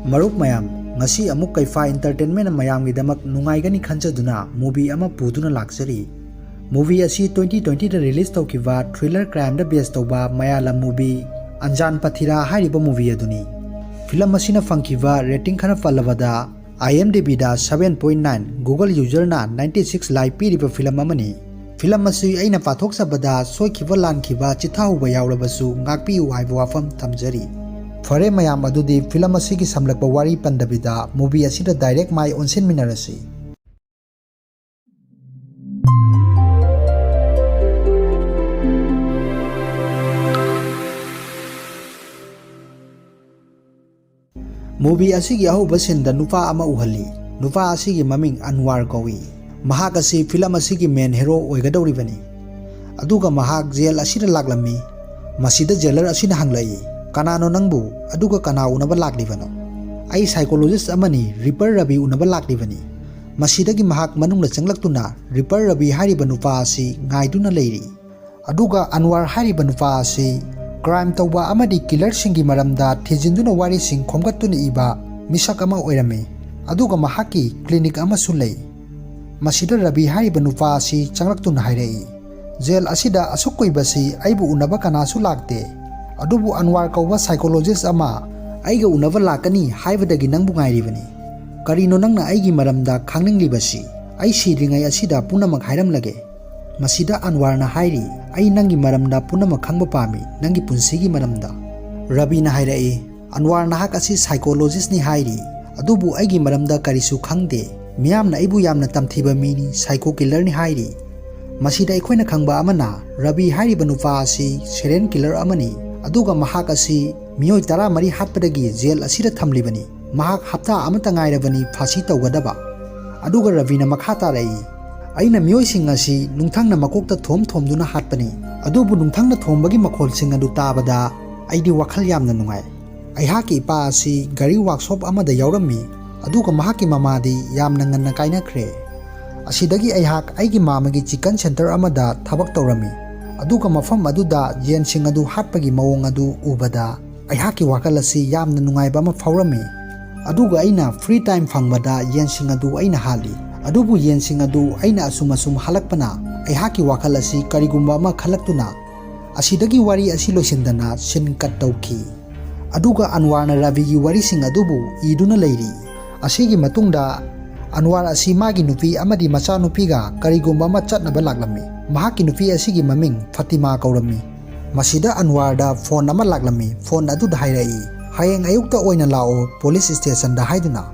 Marup mayam ngasi amuk kaifa entertainment mayam gidamak nungaigani khanjaduna movie ama puduna laksari. Movie asi 2020 da release tawkiba thriller crime da based tawba Malayalam movie Anjan Pathira hariba movie aduni. Film asina fangkiba rating khana falabada IMDb da 7.9 Google user na 96 like piriba film amani. Film asi aina pathok sabada soikiba lankiba chithahuba yawlabasu ngakpiu haiba wafam thamjari. Fare mayam adudi film asigi samlakba wari pandabida movie asida direct mai onsen minarasi. Movie asigi ahuba senda nupa ama uhali. Nupa asigi maming Anwar kawi. Mahak asi film asigi main hero oigadawribani. Aduga mahak jail asida laglami. Masida jailer asina hanglai. Kanano nangbu aduga kana unaba laklibano. Ai psychologist amani Ripper Rabi unaba laklibani. Masidagi mahak manungna changlaktuna Ripper Rabi hariba nupa asi ngaiduna leiri. Aduga Anwar hariba nupa asi crime tawba amadi killer singi maramda thijinduna wari sing khomgattuna iba misak ama oirame. Aduga mahaki clinic ama sulei. Masida Rabi hariba nupa asi changlaktuna hairei. Jail asida asukoibasi aibu unaba kanasu lakte. Adubu Anwar kauba psychologist ama aiga unaba lakani haibadagi nangbu ngairibani. Karino nangna aigi maramda khangninglibasi ai siringai asida punamak hairamlage. Masida Anwar na hairi ai nangi maramda punamak khangba pami nangi punsigi maramda. Rabi na hairai Anwar na hak asi psychologist ni hairi adubu aigi maramda karisu khangde miyamna aibu yamna tamthiba mini psycho killer ni hairi. Masida aikoina khangba amana Rabi hairiba nupa asi serial killer amani. Aduga mahak asi miyoi tara mari hatpadagi jail asida thamlibani. Mahak hapta amata ngairabani phasi tawgadaba. Aduga Ravina makha tarai aina miyoi sing asi nungthangna makokta thomduna hatpani. Adubu nungthangna thombagi makhol sing adu tabada aidi wakhal yamna nungai. Aihaki ipa asi gari workshop amada yaurammi. Aduga mahaki mamadi yamna nganna kainakre. Asidagi aihak aigi mamagi chicken center amada thabak tawrami. Aduga mafam aduda yen sing adu hatpagi mawong adu ubada aihaki wakal asi yamna nungaiba ama faurami. Aduga aina free time fangbada yen sing adu aina hali. Adubu yen sing adu aina asum halakpana aihaki wakal asi karigumba ama khalaktuna asidagi wari asi loisindana sin kat tawki. Aduga Anwar na Ravigi wari sing adubu iduna leiri. Asigi matungda Anwar asi magi nupi amadi macha nupiga karigumba ama chatnaba laklami. Mahaki nupi asigi maming Fatima kaurami. Masida Anwar da phone ama laklami. Phone adu da hairai hayeng ayukta oina lao police station da haiduna.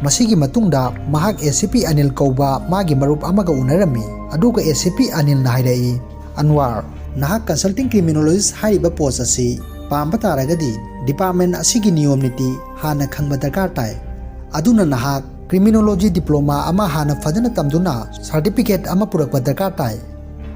Masigi matungda mahak ACP Anil kauba magi marup amaga unarami. Aduga ACP Anil na hairai Anwar nahak consulting criminologist hariba post asi pamba taragadi department asigi niyom niti hana khangba darkar tai. Aduna nahak criminology diploma ama hana fadana tamduna certificate ama purakpa darkar tai.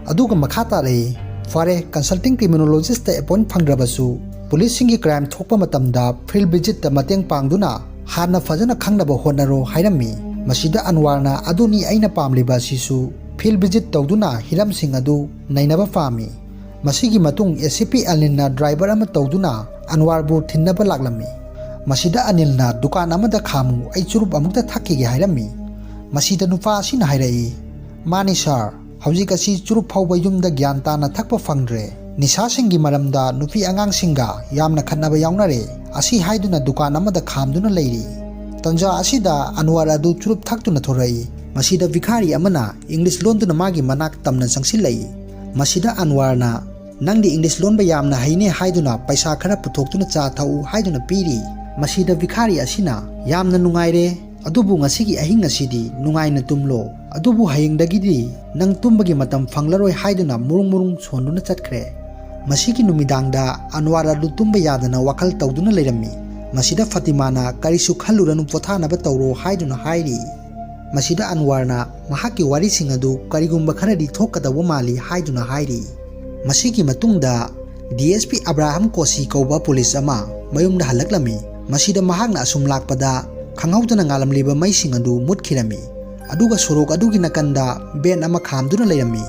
Aduga makha tarai fare consulting criminologist ta appoint phangrabasu police singi crime thokpa matamda field visit ta mateng pangduna hana fajana khangnaba honaro hairami. Masida Anwar na aduni aina pamliba sisu field visit tawduna hiram sing adu nainaba pami. Masigi matung ACP Anil na driver ama tawduna Anwar bu thinnaba laklami. Masida Anil na dukan amada khamu ai churup amukta thakki hairami. Masida nupa sina hairai mani sir hauzik asi churup phauba yumda gyan tana thakpa fangdre. Nisa singi maramda nupi angang singa yamna khatnaba yaunare asi haiduna dukan amada khamduna leiri. Tanja asida Anwar adu churup thaktuna thorai. Masida vikhari amana English londuna magi manak tamna sangsilai. Masida Anwar na nangdi English lonba yamna haine haiduna paisa khara puthoktuna cha thau haiduna piri. Masida vikhari asina yamna nungaire adubu ngasigi ahing asidi nungaina tumlo. Adubu hayengdagidi nang tumbagi matam fanglaroi haiduna murung sonduna chatkre. Masigi numidangda Anwar adu tumba yadana wakal tawduna leirami. Masida Fatima na karisu khaluranu pothanaba tawro haiduna hairi. Masida Anwar na mahaki wari sing adu karigumba kharadi thokadawa mali haiduna hairi. Masigi matungda DSP Abraham Kosi kauba police ama mayumda halaklami. Masida mahakna asum lakpada khanghaudana ngalamliba maising adu mutkhirami. Aduga sorok adugi nakanda ben ama khamduna leirami.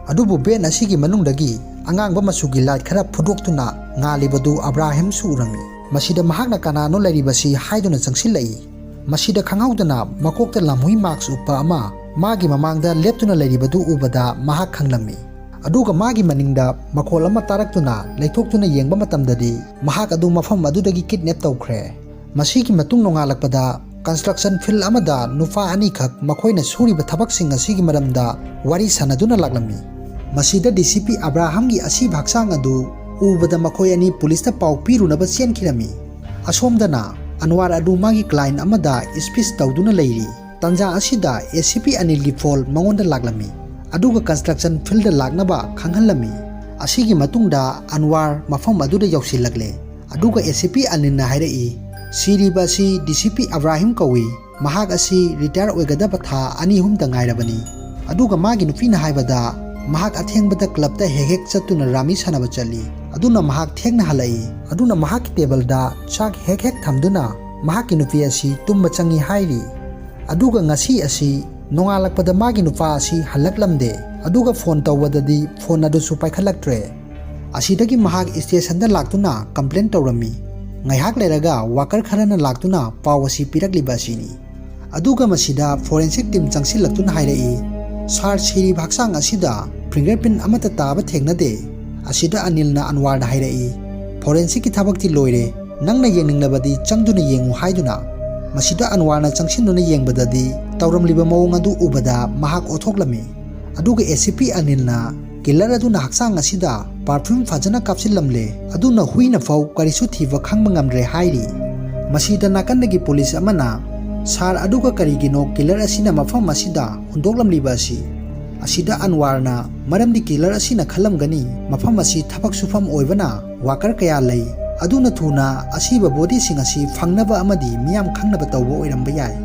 Adubu ben asigi manungdagi angang ba masugi light khara phudoktuna ngalibadu Abraham su urami. ꯃꯁꯤꯗ ꯃꯍꯥꯛꯅ ꯀꯅꯥꯅꯣ ꯂꯩꯔꯤꯕꯁꯤ ꯍꯥꯏꯗꯨꯅ ꯆꯪꯁꯤꯜꯂꯛꯏ꯫ ꯃꯁꯤꯗ ꯈꯪꯍꯧꯗꯅ ꯃꯀꯣꯛꯇ ꯂꯝꯍꯨꯏ marks ꯎꯞꯄ ꯑꯃ ꯃꯥꯒꯤ ꯃꯃꯥꯡꯗ ꯂꯦꯞꯇꯨꯅ ꯂꯩꯔꯤꯕꯗꯨ ꯎꯕꯗ ꯃꯍꯥꯛ ꯈꯪꯂꯝꯃꯤ꯫ ꯑꯗꯨꯒ ꯃꯥꯒꯤ ꯃꯅꯤꯡꯗ ꯃꯈꯣꯜ ꯑꯃ ꯇꯥꯔꯛꯇꯨꯅ ꯂꯩꯊꯣꯛꯇꯨꯅ ꯌꯦꯡꯕ ꯃꯇꯝꯗꯗꯤ ꯃꯍꯥꯛ ꯑꯗꯨ ꯃꯐꯝ ꯑꯗꯨꯗꯒꯤ ꯀꯤꯗꯅꯦꯞ ꯇꯧꯈ꯭ꯔꯦ꯫ ꯃꯁꯤꯒꯤ ꯃꯇꯨꯡ ꯅꯣꯡꯉꯥꯜꯂꯛꯄꯗ ꯀꯟꯁꯇ꯭ꯔꯛꯁꯟ ꯐꯤꯜꯗ ꯑꯃꯗ ꯅꯨꯄꯥ ꯑꯅꯤꯈꯛ ꯃꯈꯣꯏꯅ ꯁꯨꯔꯤꯕ ꯊꯕꯛꯁꯤꯡ ꯑꯁꯤꯒꯤ ꯃꯔꯝꯗ ꯋꯥꯔꯤ ꯁꯥꯅꯗꯨꯅ ꯂꯥꯛꯂꯝꯃꯤ꯫ ꯃꯁꯤꯗ ꯗꯤꯁꯤꯄꯤ ꯑꯕ꯭ꯔꯥꯍꯝꯒꯤ ꯑꯁꯤꯕ ꯍꯛꯆꯥꯡ ꯑꯗꯨ ꯎꯕꯗ ꯃꯈꯣꯏ ꯑꯅꯤ ꯄꯨꯂꯤꯁꯇ ꯄꯥꯎ ꯄꯤꯔꯨꯅꯕ ꯆꯦꯟꯈꯤꯔꯝꯃꯤ꯫ ꯑꯁꯣꯝꯗꯅ ꯑꯟꯋꯥꯔ ꯑꯗꯨ ꯃꯥꯒꯤ ꯀ꯭ꯂꯥꯏꯟꯠ ꯑꯃꯗ ꯁ꯭ꯄꯤꯆ ꯇꯧꯗꯨꯅ ꯂꯩꯔꯤ꯫ ꯇꯥꯟꯖꯥ ꯑꯁꯤꯗ ACP ꯑꯅꯤꯜꯒꯤ ꯐꯣꯜ ꯃꯉꯣꯟꯗ ꯂꯥꯛꯂꯝꯃꯤ ꯑꯗꯨꯒ ꯀꯟꯁꯇ꯭ꯔꯛꯁꯟ ꯐꯤꯜꯗ ꯂꯥꯛꯅꯕ ꯈꯪꯍꯜꯂꯝꯃꯤ꯫ ꯑꯁꯤꯒꯤ ꯃꯇꯨꯡꯗ ꯑꯟꯋꯥꯔ ꯃꯐꯝ ꯑꯗꯨꯗ ꯌꯧꯁꯤꯜꯂꯛꯂꯦ ꯑꯗꯨꯒ ACP ꯑꯅꯤꯜꯅ ꯍꯥꯏꯔꯛꯏ, ꯁꯤꯔꯤꯕ ꯑꯁꯤ DCP ꯑꯕ꯭ꯔꯥꯍꯤꯝ ꯀꯧꯏ, ꯃꯍꯥꯛ ꯑꯁꯤ ꯔꯤꯇꯥꯌꯔ ꯑꯣꯏꯒꯗꯕ ꯊꯥ 2-3ꯗ ꯉꯥꯏꯔꯕꯅꯤ꯫ ꯑꯗꯨꯒ ꯃꯥꯒꯤ ꯅꯨꯄꯤꯅ ꯍꯥꯏꯕꯗ ꯃꯍꯥꯛ ꯑꯊꯦꯡꯕꯗ ꯀ꯭ꯂꯕꯇ ꯍꯦꯛ ꯆꯠꯇꯨꯅ ꯔꯥꯃꯤ ꯁꯥꯟꯅꯕ ꯆꯠꯂꯤ, ꯑꯗꯨꯅ ꯃꯍꯥꯛ ꯊꯦꯡꯅ ꯍꯜꯂꯛꯏ, ꯑꯗꯨꯅ ꯃꯍꯥꯛꯀꯤ ꯇꯦꯕꯜꯗ ꯆꯥꯛ ꯍꯦꯛ ꯊꯝꯗꯨꯅ ꯃꯍꯥꯛꯀꯤ ꯅꯨꯄꯤ ꯑꯁꯤ ꯇꯨꯝꯕ ꯆꯪꯏ ꯍꯥꯏꯔꯤ꯫ ꯑꯗꯨꯒ ꯉꯁꯤ ꯑꯁꯤ ꯅꯣꯡꯉꯥꯜꯂꯛꯄꯗ ꯃꯥꯒꯤ ꯅꯨꯄꯥ ꯑꯁꯤ ꯍꯜꯂꯛꯂꯝꯗꯦ ꯑꯗꯨꯒ ꯐꯣꯟ ꯇꯧꯕꯗꯗꯤ ꯐꯣꯟ ꯑꯗꯨꯁꯨ ꯄꯥꯏꯈꯠꯂꯛꯇ꯭ꯔꯦ꯫ ꯑꯁꯤꯗꯒꯤ ꯃꯍꯥꯛ ꯁ꯭ꯇꯦꯁꯟꯗ ꯂꯥꯛꯇꯨꯅ ꯀꯝꯄ꯭ꯂꯦꯟ ꯇꯧꯔꯝꯃꯤ꯫ ꯉꯥꯏꯍꯥꯛ ꯂꯩꯔꯒ ꯋꯥꯀꯔ ꯈꯔꯅ ꯂꯥꯛꯇꯨꯅ ꯄꯥꯎ ꯑꯁꯤ ꯄꯤꯔꯛꯂꯤꯕ ꯑꯁꯤꯅꯤ꯫ ꯑꯗꯨꯒ ꯃꯁꯤꯗ ꯐꯣꯔꯦꯟꯁꯤꯛ ꯇꯤꯝ ꯆꯪꯁꯤꯜꯂꯛꯇꯨꯅ ꯍꯥꯏꯔꯛꯏ, ꯁꯥꯔ, ꯁꯤꯔꯤꯕ ꯍꯛꯆꯥꯡ ꯑꯁꯤꯗ ꯐꯤꯡꯒꯔꯄ꯭ꯔꯤꯟꯠ ꯑꯃꯠꯇ ꯇꯥꯕ ꯊꯦꯡꯅꯗꯦ꯫ ꯑꯁꯤꯗ ꯑꯅꯤꯜꯅ ꯑꯟꯋꯥꯔꯗ ꯍꯥꯏꯔꯛꯏ, ꯐꯣꯔꯦꯟꯁꯤꯛꯀꯤ ꯊꯕꯛꯇꯤ ꯂꯣꯏꯔꯦ, ꯅꯪꯅ ꯌꯦꯡꯅꯤꯡꯂꯕꯗꯤ ꯆꯪꯗꯨꯅ ꯌꯦꯡꯉꯨ ꯍꯥꯏꯗꯨꯅ꯫ ꯃꯁꯤꯗ ꯑꯟꯋꯥꯔꯅ ꯆꯪꯁꯤꯟꯗꯨꯅ ꯌꯦꯡꯕꯗꯗꯤ ꯇꯧꯔꯝꯂꯤꯕ ꯃꯑꯣꯡ ꯑꯗꯨ ꯎꯕꯗ ꯃꯍꯥꯛ ꯑꯣꯊꯣꯛꯂꯝꯃꯤ꯫ ꯑꯗꯨꯒ ACP ꯑꯅꯤꯜꯅ ꯀꯤꯂꯔ ꯑꯗꯨꯅ ꯍꯛꯆꯥꯡ ꯑꯁꯤꯗ ꯄꯔꯐ꯭ꯌꯨꯝ ꯐꯖꯅ ꯀꯥꯞꯁꯤꯜꯂꯝꯂꯦ, ꯑꯗꯨꯅ ꯍꯨꯏꯅ ꯐꯥꯎ ꯀꯔꯤꯁꯨ ꯊꯤꯕ ꯈꯪꯕ ꯉꯝꯗ꯭ꯔꯦ ꯍꯥꯏꯔꯤ꯫ ꯃꯁꯤꯗ ꯅꯥꯀꯟꯗꯒꯤ ꯄꯨꯂꯤꯁ ꯑꯃꯅ, ꯁꯥꯔ, ꯑꯗꯨꯒ ꯀꯔꯤꯒꯤꯅꯣ ꯀꯤꯂꯔ ꯑꯁꯤꯅ ꯃꯐꯝ ꯑꯁꯤꯗ ꯍꯨꯟꯗꯣꯛꯂꯝꯂꯤꯕ ꯑꯁꯤ? ꯑꯁꯤꯗ ꯑꯟꯋꯥꯔꯅ, ꯃꯔꯝꯗꯤ ꯀꯤꯂꯔ ꯑꯁꯤꯅ ꯈꯜꯂꯝꯒꯅꯤ ꯃꯐꯝ ꯑꯁꯤ ꯊꯕꯛ ꯁꯨꯐꯝ ꯑꯣꯏꯕꯅ ꯋꯥꯀꯔ ꯀꯌꯥ ꯂꯩ, ꯑꯗꯨꯅ ꯊꯨꯅ ꯑꯁꯤꯕ ꯕꯣꯗꯤꯁꯤꯡ ꯑꯁꯤ ꯐꯪꯅꯕ ꯑꯃꯗꯤ ꯃꯤꯌꯥꯝ ꯈꯪꯅꯕ ꯇꯧꯕ ꯑꯣꯏꯔꯝꯕ ꯌꯥꯏ꯫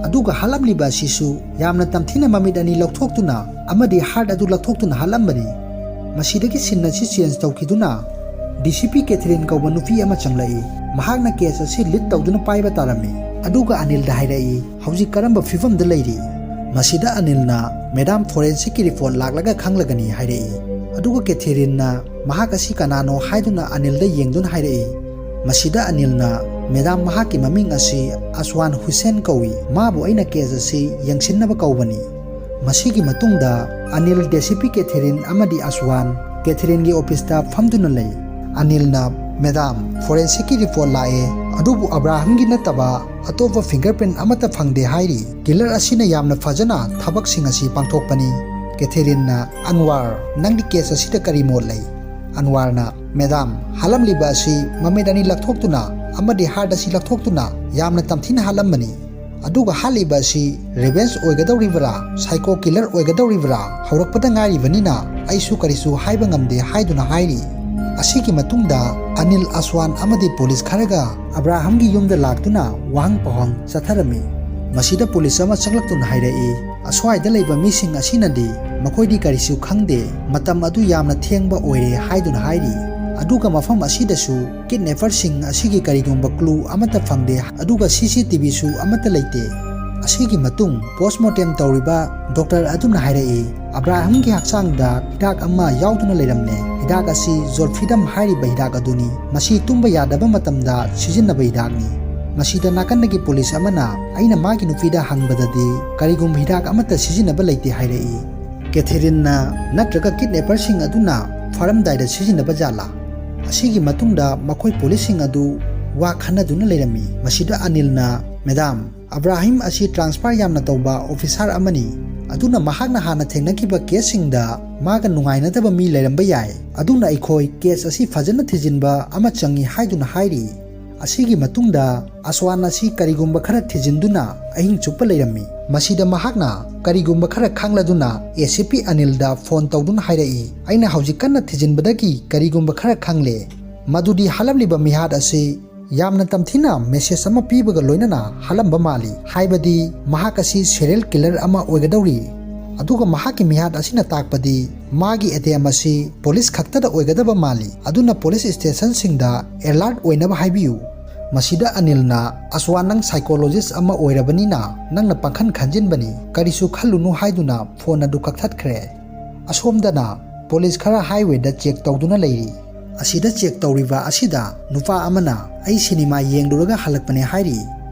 ꯑꯗꯨꯒ ꯍꯥꯠꯂꯝꯂꯤꯕ ꯑꯁꯤꯁꯨ ꯌꯥꯝꯅ ꯇꯝꯊꯤꯅ ꯃꯃꯤꯠ ꯑꯅꯤ ꯂꯧꯊꯣꯛꯇꯨꯅ ꯑꯃꯗꯤ ꯍꯥꯔꯠ ꯑꯗꯨ ꯂꯧꯊꯣꯛꯇꯨꯅ ꯍꯥꯠꯂꯝꯕꯅꯤ꯫ ꯃꯁꯤꯗꯒꯤ ꯁꯤꯟ ꯑꯁꯤ ꯆꯦꯟꯖ ꯇꯧꯈꯤꯗꯨꯅ DCP ꯀꯦꯊꯔꯤꯟ ꯀꯧꯕ ꯅꯨꯄꯤ ꯑꯃ ꯆꯪꯂꯛꯏ꯫ ꯃꯍꯥꯛꯅ ꯀꯦꯁ ꯑꯁꯤ ꯂꯤꯗ ꯇꯧꯗꯨꯅ ꯄꯥꯏꯕ ꯇꯥꯔꯝꯃꯤ꯫ ꯑꯗꯨꯒ ꯑꯅꯤꯜꯗ ꯍꯥꯏꯔꯛꯏ, ꯍꯧꯖꯤꯛ ꯀꯔꯝꯕ ꯐꯤꯚꯝꯗ ꯂꯩꯔꯤ? ꯃꯁꯤꯗ ꯑꯅꯤꯜꯅ, ꯃꯦꯗꯥꯝ, ꯐꯣꯔꯦꯟꯁꯤꯛꯀꯤ ꯔꯤꯄꯣꯔꯠ ꯂꯥꯛꯂꯒ ꯈꯪꯂꯒꯅꯤ ꯍꯥꯏꯔꯛꯏ꯫ ꯑꯗꯨꯒ ꯀꯦꯊꯦꯔꯤꯟꯅ ꯃꯍꯥꯛ ꯑꯁꯤ ꯀꯅꯥꯅꯣ ꯍꯥꯏꯗꯨꯅ ꯑꯅꯤꯜꯗ ꯌꯦꯡꯗꯨꯅ ꯍꯥꯏꯔꯛꯏ꯫ ꯃꯁꯤꯗ ꯑꯅꯤꯜꯅ, ꯃꯦꯗꯥꯝ, ꯃꯍꯥꯛꯀꯤ ꯃꯃꯤꯡ ꯑꯁꯤ ꯑꯁꯋꯥꯟ ꯍꯨꯁꯦꯟ ꯀꯧꯏ, ꯃꯥꯕꯨ ꯑꯩꯅ ꯀꯦꯁ ꯑꯁꯤ ꯌꯦꯡꯁꯤꯟꯅꯕ ꯀꯧꯕꯅꯤ꯫ ꯃꯁꯤꯒꯤ ꯃꯇꯨꯡꯗ ꯑꯅꯤꯜ DCP ꯀꯦꯊꯦꯔꯤꯟ ꯑꯃꯗꯤ ꯑꯁꯋꯥꯟ ꯀꯦꯊꯦꯔꯤꯟꯒꯤ ꯑꯣꯐꯤꯁꯇ ꯐꯝꯗꯨꯅ ꯂꯩ꯫ ꯑꯅꯤꯜꯅ, ꯃꯦꯗꯥꯝ, ꯐꯣꯔꯦꯟꯁꯤꯛꯀꯤ ꯔꯤꯄꯣꯔꯠ ꯂꯥꯛꯑꯦ, ꯑꯗꯨꯕꯨ ꯑꯕ꯭ꯔꯥꯍꯝꯒꯤ ꯅꯠꯇꯕ ꯑꯇꯣꯞꯄ ꯐꯤꯡꯒꯔꯄ꯭ꯔꯤꯟꯠ ꯑꯃꯠꯇ ꯐꯪꯗꯦ ꯍꯥꯏꯔꯤ꯫ ꯀꯤꯂꯔ ꯑꯁꯤꯅ ꯌꯥꯝꯅ ꯐꯖꯅ ꯊꯕꯛꯁꯤꯡ ꯑꯁꯤ ꯄꯥꯡꯊꯣꯛꯄꯅꯤ꯫ ꯀꯦꯊꯦꯔꯤꯟꯅ, ꯑꯟꯋꯥꯔ, ꯅꯪꯒꯤ ꯀꯦꯁ ꯑꯁꯤꯗ ꯀꯔꯤ ꯃꯣꯠ ꯂꯩ? ꯑꯟꯋꯥꯔꯅ, ꯃꯦꯗꯥꯝ, ꯍꯥꯠꯂꯝꯂꯤꯕ ꯑꯁꯤ ꯃꯃꯤꯠ ꯑꯅꯤ ꯂꯧꯊꯣꯛꯇꯨꯅ ꯑꯃꯗꯤ ꯍꯥꯔꯠ ꯑꯁꯤ ꯂꯧꯊꯣꯛꯇꯨꯅ ꯌꯥꯝꯅ ꯇꯝꯊꯤꯅ ꯍꯥꯠꯂꯝꯕꯅꯤ꯫ ꯑꯗꯨꯒ ꯍꯥꯠꯂꯤꯕ ꯑꯁꯤ ꯔꯤꯚꯦꯟꯖ ꯑꯣꯏꯒꯗꯧꯔꯤꯕ꯭ꯔꯥ, ꯁꯥꯏꯀꯣ ꯀꯤꯂꯔ ꯑꯣꯏꯒꯗꯧꯔꯤꯕ꯭ꯔꯥ ꯍꯧꯔꯛꯄꯗ ꯉꯥꯏꯔꯤꯕꯅꯤꯅ ꯑꯩꯁꯨ ꯀꯔꯤꯁꯨ ꯍꯥꯏꯕ ꯉꯝꯗꯦ ꯍꯥꯏꯗꯨꯅ ꯍꯥꯏꯔꯤ꯫ ꯑꯁꯤꯒꯤ ꯃꯇꯨꯡꯗ ꯑꯅꯤꯜ, ꯑꯁꯋꯥꯟ ꯑꯃꯗꯤ ꯄꯨꯂꯤꯁ ꯈꯔꯒ ꯑꯕ꯭ꯔꯥꯍꯝꯒꯤ ꯌꯨꯝꯗ ꯂꯥꯛꯇꯨꯅ ꯋꯥꯍꯪ ꯄꯥꯎꯍꯪ ꯆꯠꯊꯔꯝꯃꯤ꯫ ꯃꯁꯤꯗ ꯄꯨꯂꯤꯁ ꯑꯃ ꯆꯪꯂꯛꯇꯨꯅ ꯍꯥꯏꯔꯛꯏ, ꯑꯁ꯭ꯋꯥꯏꯗ ꯂꯩꯕ ꯃꯤꯁꯤꯡ ꯑꯁꯤꯅꯗꯤ ꯃꯈꯣꯏꯗꯤ ꯀꯔꯤꯁꯨ ꯈꯪꯗꯦ, ꯃꯇꯝ ꯑꯗꯨ ꯌꯥꯝꯅ ꯊꯦꯡꯕ ꯑꯣꯏꯔꯦ ꯍꯥꯏꯗꯨꯅ ꯍꯥꯏꯔꯤ꯫ ꯑꯗꯨꯒ ꯃꯐꯝ ꯑꯁꯤꯗꯁꯨ ꯀꯤꯗꯅꯦꯄꯔꯁꯤꯡ ꯑꯁꯤꯒꯤ ꯀꯔꯤꯒꯨꯝꯕ ꯀ꯭ꯂꯨ ꯑꯃꯠꯇ ꯐꯪꯗꯦ, ꯑꯗꯨꯒ CCTVꯁꯨ ꯑꯃꯠꯇ ꯂꯩꯇꯦ꯫ ꯑꯁꯤꯒꯤ ꯃꯇꯨꯡ ꯄꯣꯁꯠꯃꯣꯔꯇꯦꯝ ꯇꯧꯔꯤꯕ ꯗꯣꯛꯇꯔ ꯑꯗꯨꯅ ꯍꯥꯏꯔꯛꯏ, ꯑꯕ꯭ꯔꯥꯍꯝꯒꯤ ꯍꯛꯆꯥꯡꯗ ꯍꯤꯗꯥꯛ ꯑꯃ ꯌꯥꯎꯗꯨꯅ ꯂꯩꯔꯝꯂꯦ, ꯍꯤꯗꯥꯛ ꯑꯁꯤ ꯖꯣꯜꯐꯤꯗꯝ ꯍꯥꯏꯔꯤꯕ ꯍꯤꯗꯥꯛ ꯑꯗꯨꯅꯤ, ꯃꯁꯤ ꯇꯨꯝꯕ ꯌꯥꯗꯕ ꯃꯇꯝꯗ ꯁꯤꯖꯤꯟꯅꯕ ꯍꯤꯗꯥꯛꯅꯤ꯫ ꯃꯁꯤꯗ ꯅꯥꯀꯟꯗꯒꯤ ꯄꯨꯂꯤꯁ ꯑꯃꯅ ꯑꯩꯅ ꯃꯥꯒꯤ ꯅꯨꯄꯤꯗ ꯍꯪꯕꯗꯗꯤ ꯀꯔꯤꯒꯨꯝꯕ ꯍꯤꯗꯥꯛ ꯑꯃꯠꯇ ꯁꯤꯖꯤꯟꯅꯕ ꯂꯩꯇꯦ ꯍꯥꯏꯔꯛꯏ꯫ ꯀꯦꯊꯦꯔꯤꯟꯅ, ꯅꯠꯇ꯭ꯔꯒ ꯀꯤꯗꯅꯦꯄꯔꯁꯤꯡ ꯑꯗꯨꯅ ꯐꯥꯔꯝꯗꯥꯏꯗ ꯁꯤꯖꯤꯟꯅꯕ ꯖꯥꯠꯂꯥ? ꯑꯁꯤꯒꯤ ꯃꯇꯨꯡꯗ ꯃꯈꯣꯏ ꯄꯨꯂꯤꯁꯁꯤꯡ ꯑꯗꯨ ꯋꯥ ꯈꯟꯅꯗꯨꯅ ꯂꯩꯔꯝꯃꯤ꯫ ꯃꯁꯤꯗ ꯑꯅꯤꯜꯅ, ꯃꯦꯗꯥꯝ, ꯑꯕ꯭ꯔꯥꯍꯤꯝ ꯑꯁꯤ ꯇ꯭ꯔꯥꯟꯁꯐꯔ ꯌꯥꯝꯅ ꯇꯧꯕ ꯑꯣꯐꯤꯁꯥꯔ ꯑꯃꯅꯤ, ꯑꯗꯨꯅ ꯃꯍꯥꯛꯅ ꯍꯥꯟꯅ ꯊꯦꯡꯅꯈꯤꯕ ꯀꯦꯁꯁꯤꯡꯗ ꯃꯥꯒ ꯅꯨꯡꯉꯥꯏꯅꯗꯕ ꯃꯤ ꯂꯩꯔꯝꯕ ꯌꯥꯏ, ꯑꯗꯨꯅ ꯑꯩꯈꯣꯏ ꯀꯦꯁ ꯑꯁꯤ ꯐꯖꯅ ꯊꯤꯖꯤꯟꯕ ꯑꯃ ꯆꯪꯏ ꯍꯥꯏꯗꯨꯅ ꯍꯥꯏꯔꯤ꯫ ꯑꯁꯤꯒꯤ ꯃꯇꯨꯡꯗ ꯑꯁꯋꯥꯟ ꯑꯁꯤ ꯀꯔꯤꯒꯨꯝꯕ ꯈꯔ ꯊꯤꯖꯤꯟꯗꯨꯅ ꯑꯍꯤꯡ ꯆꯨꯞꯄ ꯂꯩꯔꯝꯃꯤ꯫ ꯃꯁꯤꯗ ꯃꯍꯥꯛꯅ ꯀꯔꯤꯒꯨꯝꯕꯈꯔ ꯈꯪꯂꯗꯨꯅ ACP ꯑꯅꯤꯜꯗ ꯐꯣꯟ ꯇꯧꯗꯨꯅ ꯍꯥꯏꯔꯛꯏ, ꯑꯩꯅ ꯍꯧꯖꯤꯛ ꯀꯟꯅ ꯊꯤꯖꯤꯟꯕꯗꯒꯤ ꯀꯔꯤꯒꯨꯝꯕ ꯈꯔ ꯈꯪꯂꯦ, ꯃꯗꯨꯗꯤ ꯍꯥꯠꯂꯝꯂꯤꯕ ꯃꯤꯍꯥꯠ ꯑꯁꯤ ꯌꯥꯝꯅ ꯇꯝꯊꯤꯅ ꯃꯦꯁꯦꯖ ꯑꯃ ꯄꯤꯕꯒ ꯂꯣꯏꯅꯅ ꯍꯥꯠꯂꯝꯕ ꯃꯥꯜꯂꯤ, ꯍꯥꯏꯕꯗꯤ ꯃꯍꯥꯛ ꯑꯁꯤ ꯁꯦꯔꯤꯌꯦꯜ ꯀꯤꯂꯔ ꯑꯃ ꯑꯣꯏꯒꯗꯧꯔꯤ꯫ ꯑꯗꯨꯒ ꯃꯍꯥꯛꯀꯤ ꯃꯤꯍꯥꯠ ꯑꯁꯤꯅ ꯇꯥꯛꯄꯗꯤ ꯃꯥꯒꯤ ꯑꯦꯇꯦꯝ ꯑꯁꯤ ꯄꯨꯂꯤꯁ ꯈꯛꯇꯗ ꯑꯣꯏꯒꯗꯕ ꯃꯥꯜꯂꯤ, ꯑꯗꯨꯅ ꯄꯨꯂꯤꯁ ꯁ꯭ꯇꯦꯁꯟꯁꯤꯡꯗ ꯑꯦꯂꯔꯠ ꯑꯣꯏꯅꯕ ꯍꯥꯏꯕꯤꯌꯨ꯫ ꯃꯁꯤꯗ ꯑꯅꯤꯜꯅ, ꯑꯁꯋꯥꯟ, ꯅꯪ ꯁꯥꯏꯀꯣꯂꯣꯖꯤꯁ ꯑꯃ ꯑꯣꯏꯔꯕꯅꯤꯅ ꯅꯪꯅ ꯄꯪꯈꯟ ꯈꯟꯖꯤꯟꯕꯅꯤ, ꯀꯔꯤꯁꯨ ꯈꯜꯂꯨꯅꯨ ꯍꯥꯏꯗꯨꯅ ꯐꯣꯟ ꯑꯗꯨ ꯀꯛꯊꯠꯈ꯭ꯔꯦ꯫ ꯑꯁꯣꯝꯗꯅ ꯄꯨꯂꯤꯁ ꯈꯔ ꯍꯥꯏꯋꯦꯗ ꯆꯦꯛ ꯇꯧꯗꯨꯅ ꯂꯩꯔꯤ꯫ ꯑꯁꯤꯗ ꯆꯦꯛ ꯇꯧꯔꯤꯕ ꯑꯁꯤꯗ ꯅꯨꯄꯥ ꯑꯃꯅ ꯑꯩ ꯁꯤꯅꯦꯃꯥ ꯌꯦꯡꯂꯨꯔꯒ ꯍꯜꯂꯛꯄꯅꯦ ꯍꯥꯏꯔꯤ꯫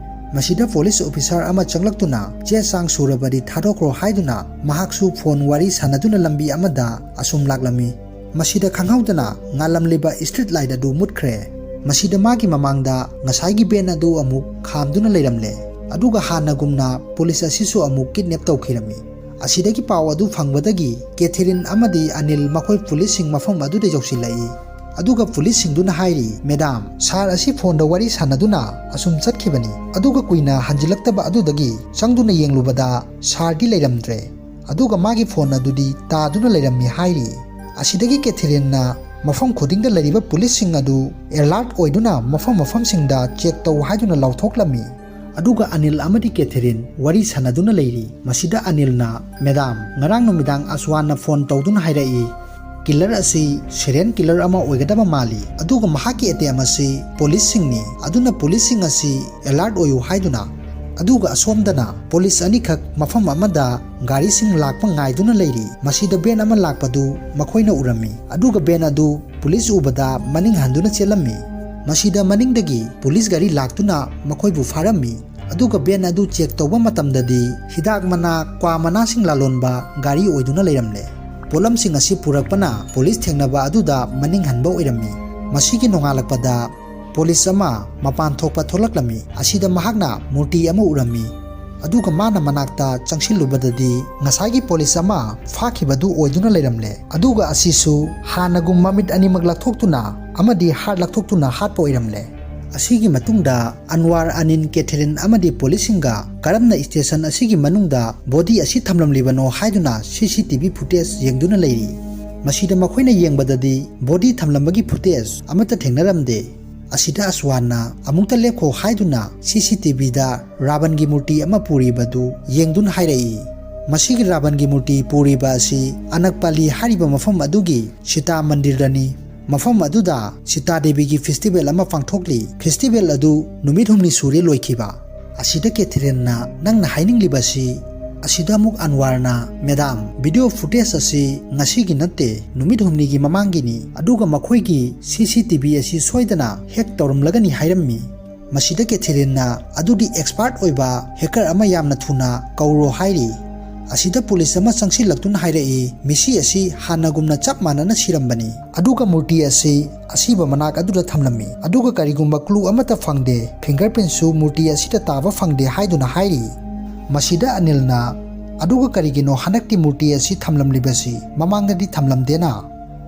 ꯃꯁꯤꯗ ꯄꯣꯂꯤꯁ ꯑꯣꯐꯤꯁꯥꯔ ꯑꯃ ꯆꯪꯂꯛꯇꯨꯅ ꯆꯦ ꯆꯥꯡ ꯁꯨꯔꯕꯗꯤ ꯊꯥꯗꯣꯛꯈ꯭ꯔꯣ ꯍꯥꯏꯗꯨꯅ ꯃꯍꯥꯛꯁꯨ ꯐꯣꯟ ꯋꯥꯔꯤ ꯁꯥꯟꯅꯗꯨꯅ ꯂꯝꯕꯤ ꯑꯃꯗ ꯑꯁꯨꯝ ꯂꯥꯛꯂꯝꯃꯤ꯫ ꯃꯁꯤꯗ ꯈꯪꯍꯧꯗꯅ ꯉꯥꯜꯂꯝꯂꯤꯕ ꯁ꯭ꯇ꯭ꯔꯤꯠ ꯂꯥꯏꯠ ꯑꯗꯨ ꯃꯨꯠꯈ꯭ꯔꯦ꯫ ꯃꯁꯤꯗ ꯃꯥꯒꯤ ꯃꯃꯥꯡꯗ ꯉꯁꯥꯏꯒꯤ ꯚꯦꯟ ꯑꯗꯨ ꯑꯃꯨꯛ ꯈꯥꯝꯗꯨꯅ ꯂꯩꯔꯝꯂꯦ꯫ ꯑꯗꯨꯒ ꯍꯥꯟꯅꯒꯨꯝꯅ ꯄꯨꯂꯤꯁ ꯑꯁꯤꯁꯨ ꯑꯃꯨꯛ ꯀꯤꯗꯅꯦꯞ ꯇꯧꯈꯤꯔꯝꯃꯤ꯫ ꯑꯁꯤꯗꯒꯤ ꯄꯥꯎ ꯑꯗꯨ ꯐꯪꯕꯗꯒꯤ ꯀꯦꯊꯔꯤꯟ ꯑꯃꯗꯤ ꯑꯅꯤꯜ ꯃꯈꯣꯏ ꯄꯨꯂꯤꯁꯁꯤꯡ ꯃꯐꯝ ꯑꯗꯨꯗ ꯌꯧꯁꯤꯜꯂꯛꯏ꯫ ꯑꯗꯨꯒ ꯄꯨꯂꯤꯁꯁꯤꯡꯗꯨꯅ ꯍꯥꯏꯔꯤ, ꯃꯦꯗꯥꯝ, ꯁꯥꯔ ꯑꯁꯤ ꯐꯣꯟꯗ ꯋꯥꯔꯤ ꯁꯥꯟꯅꯗꯨꯅ ꯑꯁꯨꯝ ꯆꯠꯈꯤꯕꯅꯤ꯫ ꯑꯗꯨꯒ ꯀꯨꯏꯅ ꯍꯟꯖꯤꯜꯂꯛꯇꯕ ꯑꯗꯨꯗꯒꯤ ꯆꯪꯗꯨꯅ ꯌꯦꯡꯂꯨꯕꯗ ꯁꯥꯔꯗꯤ ꯂꯩꯔꯝꯗ꯭ꯔꯦ꯫ ꯑꯗꯨꯒ ꯃꯥꯒꯤ ꯐꯣꯟ ꯑꯗꯨꯗꯤ ꯇꯥꯗꯨꯅ ꯂꯩꯔꯝꯃꯤ ꯍꯥꯏꯔꯤ꯫ ꯑꯁꯤꯗꯒꯤ ꯀꯦꯊꯔꯤꯟꯅ ꯃꯐꯝ ꯈꯨꯗꯤꯡꯗ ꯂꯩꯔꯤꯕ ꯄꯨꯂꯤꯁꯁꯤꯡ ꯑꯗꯨ ꯑꯦꯂꯔꯠ ꯑꯣꯏꯗꯨꯅ ꯃꯐꯝꯁꯤꯡꯗ ꯆꯦꯛ ꯇꯧ ꯍꯥꯏꯗꯨꯅ ꯂꯥꯎꯊꯣꯛꯂꯝꯃꯤ꯫ ꯑꯗꯨꯒ ꯑꯅꯤꯜ ꯑꯃꯗꯤ ꯀꯦꯊꯔꯤꯟ ꯋꯥꯔꯤ ꯁꯥꯟꯅꯗꯨꯅ ꯂꯩꯔꯤ꯫ ꯃꯁꯤꯗ ꯑꯅꯤꯜꯅ, ꯃꯦꯗꯥꯝ, ꯉꯔꯥꯡ ꯅꯨꯃꯤꯗꯥꯡ ꯑꯁꯋꯥꯟꯅ ꯐꯣꯟ ꯇꯧꯗꯨꯅ ꯍꯥꯏꯔꯛꯏ ꯀꯤꯂꯔ ꯑꯁꯤ ꯁꯦꯔꯤꯌꯦꯜ ꯀꯤꯂꯔ ꯑꯃ ꯑꯣꯏꯒꯗꯕ ꯃꯥꯜꯂꯤ꯫ ꯑꯗꯨꯒ ꯃꯍꯥꯛꯀꯤ ꯑꯦꯇꯦꯝ ꯑꯁꯤ ꯄꯨꯂꯤꯁꯁꯤꯡꯅꯤ꯫ ꯑꯗꯨꯅ ꯄꯨꯂꯤꯁꯁꯤꯡ ꯑꯁꯤ ꯑꯦꯂꯔꯠ ꯑꯣꯏꯌꯨ ꯍꯥꯏꯗꯨꯅ꯫ ꯑꯗꯨꯒ ꯑꯁꯣꯝꯗꯅ ꯄꯨꯂꯤꯁ ꯑꯅꯤꯈꯛ ꯃꯐꯝ ꯑꯃꯗ ꯒꯥꯔꯤꯁꯤꯡ ꯂꯥꯛꯄ ꯉꯥꯏꯗꯨꯅ ꯂꯩꯔꯤ꯫ ꯃꯁꯤꯗ ꯚꯦꯟ ꯑꯃ ꯂꯥꯛꯄꯗꯨ ꯃꯈꯣꯏꯅ ꯎꯔꯝꯃꯤ꯫ ꯑꯗꯨꯒ ꯚꯦꯟ ꯑꯗꯨ ꯄꯨꯂꯤꯁ ꯎꯕꯗ ꯃꯅꯤꯡ ꯍꯟꯗꯨꯅ ꯆꯦꯜꯂꯝꯃꯤ꯫ ꯃꯁꯤꯗ ꯃꯅꯤꯡꯗꯒꯤ ꯄꯨꯂꯤꯁ ꯒꯥꯔꯤ ꯂꯥꯛꯇꯨꯅ ꯃꯈꯣꯏꯕꯨ ꯐꯥꯔꯝꯃꯤ꯫ ꯑꯗꯨꯒ ꯚꯦꯟ ꯑꯗꯨ ꯆꯦꯛ ꯇꯧꯕ ꯃꯇꯝꯗꯗꯤ ꯍꯤꯗꯥꯛ ꯃꯅꯥ, ꯀ꯭ꯋꯥ ꯃꯅꯥꯁꯤꯡ ꯂꯂꯣꯟꯕ ꯒꯥꯔꯤ ꯑꯣꯏꯗꯨꯅ ꯂꯩꯔꯝꯂꯦ꯫ ꯄꯣꯠꯂꯝꯁꯤꯡ ꯑꯁꯤ ꯄꯨꯔꯛꯄꯅ ꯄꯨꯂꯤꯁ ꯊꯦꯡꯅꯕ ꯑꯗꯨꯗ ꯃꯅꯤꯡ ꯍꯟꯕ ꯑꯣꯏꯔꯝꯃꯤ꯫ ꯃꯁꯤꯒꯤ ꯅꯣꯡꯉꯥꯜꯂꯛꯄꯗ ꯄꯨꯂꯤꯁ ꯑꯃ ꯃꯄꯥꯟ ꯊꯣꯛꯄ ꯊꯣꯛꯂꯛꯂꯝꯃꯤ꯫ ꯑꯁꯤꯗ ꯃꯍꯥꯛꯅ ꯃꯨꯔꯇꯤ ꯑꯃ ꯎꯔꯝꯃꯤ꯫ ꯑꯗꯨꯒ ꯃꯥꯅ ꯃꯅꯥꯛꯇ ꯆꯪꯁꯤꯜꯂꯨꯕꯗꯗꯤ ꯉꯁꯥꯏꯒꯤ ꯄꯨꯂꯤꯁ ꯑꯃ ꯐꯥꯈꯤꯕꯗꯨ ꯑꯣꯏꯗꯨꯅ ꯂꯩꯔꯝꯂꯦ꯫ ꯑꯗꯨꯒ ꯑꯁꯤꯁꯨ ꯍꯥꯟꯅꯒꯨꯝ ꯃꯃꯤꯠ ꯑꯅꯤꯃꯛ ꯂꯛꯊꯣꯛꯇꯨꯅ ꯑꯃꯗꯤ ꯍꯥꯔꯠ ꯂꯛꯊꯣꯛꯇꯨꯅ ꯍꯥꯠꯄ ꯑꯣꯏꯔꯝꯂꯦ꯫ ꯑꯁꯤꯒꯤ ꯃꯇꯨꯡꯗ ꯑꯟꯋꯥꯔ, ꯑꯅꯤꯜ, ꯀꯦꯊꯔꯤꯟ ꯑꯃꯗꯤ ꯄꯨꯂꯤꯁꯁꯤꯡꯒ ꯀꯔꯝꯅ ꯁ꯭ꯇꯦꯁꯟ ꯑꯁꯤꯒꯤ ꯃꯅꯨꯡꯗ ꯕꯣꯗꯤ ꯑꯁꯤ ꯊꯝꯂꯝꯂꯤꯕꯅꯣ ꯍꯥꯏꯗꯨꯅ CCTV ꯐꯨꯇꯦꯖ ꯌꯦꯡꯗꯨꯅ ꯂꯩꯔꯤ꯫ ꯃꯁꯤꯗ ꯃꯈꯣꯏꯅ ꯌꯦꯡꯕꯗꯗꯤ ꯕꯣꯗꯤ ꯊꯝꯂꯝꯕꯒꯤ ꯐꯨꯇꯦꯖ ꯑꯃꯠꯇ ꯊꯦꯡꯅꯔꯝꯗꯦ꯫ ꯑꯁꯤꯗ ꯑꯁꯋꯥꯟꯅ ꯑꯃꯨꯛꯇ ꯂꯦꯞꯈꯣ ꯍꯥꯏꯗꯨꯅ CCTVꯗ ꯔꯥꯕꯟꯒꯤ ꯃꯨꯔꯇꯤ ꯑꯃ ꯄꯨꯔꯤꯕꯗꯨ ꯌꯦꯡꯗꯨꯅ ꯍꯥꯏꯔꯛꯏ꯫ ꯃꯁꯤꯒꯤ ꯔꯥꯕꯟꯒꯤ ꯃꯨꯔꯇꯤ ꯄꯨꯔꯤꯕ ꯑꯁꯤ ꯑꯅꯛꯄꯂꯤ ꯍꯥꯏꯔꯤꯕ ꯃꯐꯝ ꯑꯗꯨꯒꯤ ꯁꯤꯇꯥ ꯃꯟꯗꯤꯔꯗꯅꯤ꯫ ꯃꯐꯝ ꯑꯗꯨꯗ ꯁꯤꯇꯥ ꯗꯦꯕꯤꯒꯤ ꯐꯦꯁꯇꯤꯚꯦꯜ ꯑꯃ ꯄꯥꯡꯊꯣꯛꯂꯤ꯫ ꯐꯦꯁꯇꯤꯚꯦꯜ ꯑꯗꯨ ꯅꯨꯃꯤꯠ 8ꯅꯤ ꯁꯨꯔꯦ ꯂꯣꯏꯈꯤꯕ꯫ ꯑꯁꯤꯗ ꯀꯦꯊꯔꯤꯟꯅ, ꯅꯪꯅ ꯍꯥꯏꯅꯤꯡꯂꯤꯕꯁꯤ? ꯑꯁꯤꯗ ꯑꯃꯨꯛ ꯑꯟꯋꯥꯔꯅ, ꯃꯦꯗꯥꯝ, ꯚꯤꯗꯤꯑꯣ ꯐꯨꯇꯦꯖ ꯑꯁꯤ ꯉꯁꯤꯒꯤ ꯅꯠꯇꯦ, ꯅꯨꯃꯤꯠ 8ꯅꯤꯒꯤ ꯃꯃꯥꯡꯒꯤꯅꯤ꯫ ꯑꯗꯨꯒ ꯃꯈꯣꯏꯒꯤ CCTV ꯑꯁꯤ ꯁꯣꯏꯗꯅ ꯍꯦꯛ ꯇꯧꯔꯝꯂꯒꯅꯤ ꯍꯥꯏꯔꯝꯃꯤ꯫ ꯃꯁꯤꯗ ꯀꯦꯊꯔꯤꯟꯅ, ꯑꯗꯨꯗꯤ ꯑꯦꯛꯁꯄꯥꯔꯠ ꯑꯣꯏꯕ ꯍꯦꯀꯔ ꯑꯃ ꯌꯥꯝꯅ ꯊꯨꯅ ꯀꯧꯔꯣ ꯍꯥꯏꯔꯤ꯫ ꯑꯁꯤꯗ ꯄꯨꯂꯤꯁ ꯑꯃ ꯆꯪꯁꯤꯜꯂꯛꯇꯨꯅ ꯍꯥꯏꯔꯛꯏ, ꯃꯤꯁꯤ ꯑꯁꯤ ꯍꯥꯟꯅꯒꯨꯝꯅ ꯆꯞ ꯃꯥꯟꯅꯅ ꯁꯤꯔꯝꯕꯅꯤ꯫ ꯑꯗꯨꯒ ꯃꯨꯔꯇꯤ ꯑꯁꯤ ꯑꯁꯤꯕ ꯃꯅꯥꯛ ꯑꯗꯨꯗ ꯊꯝꯂꯝꯃꯤ꯫ ꯑꯗꯨꯒ ꯀꯔꯤꯒꯨꯝꯕ ꯀ꯭ꯂꯨ ꯑꯃꯠꯇ ꯐꯪꯗꯦ, ꯐꯤꯡꯒꯔꯄ꯭ꯔꯤꯟꯠꯁꯨ ꯃꯨꯔꯇꯤ ꯑꯁꯤꯗ ꯇꯥꯕ ꯐꯪꯗꯦ ꯍꯥꯏꯗꯨꯅ ꯍꯥꯏꯔꯤ꯫ ꯃꯁꯤꯗ ꯑꯅꯤꯜꯅ, ꯑꯗꯨꯒ ꯀꯔꯤꯒꯤꯅꯣ ꯍꯟꯗꯛꯇꯤ ꯃꯨꯔꯇꯤ ꯑꯁꯤ ꯊꯝꯂꯝꯂꯤꯕꯁꯤ? ꯃꯃꯥꯡꯗꯗꯤ ꯊꯝꯂꯝꯗꯦꯅ꯫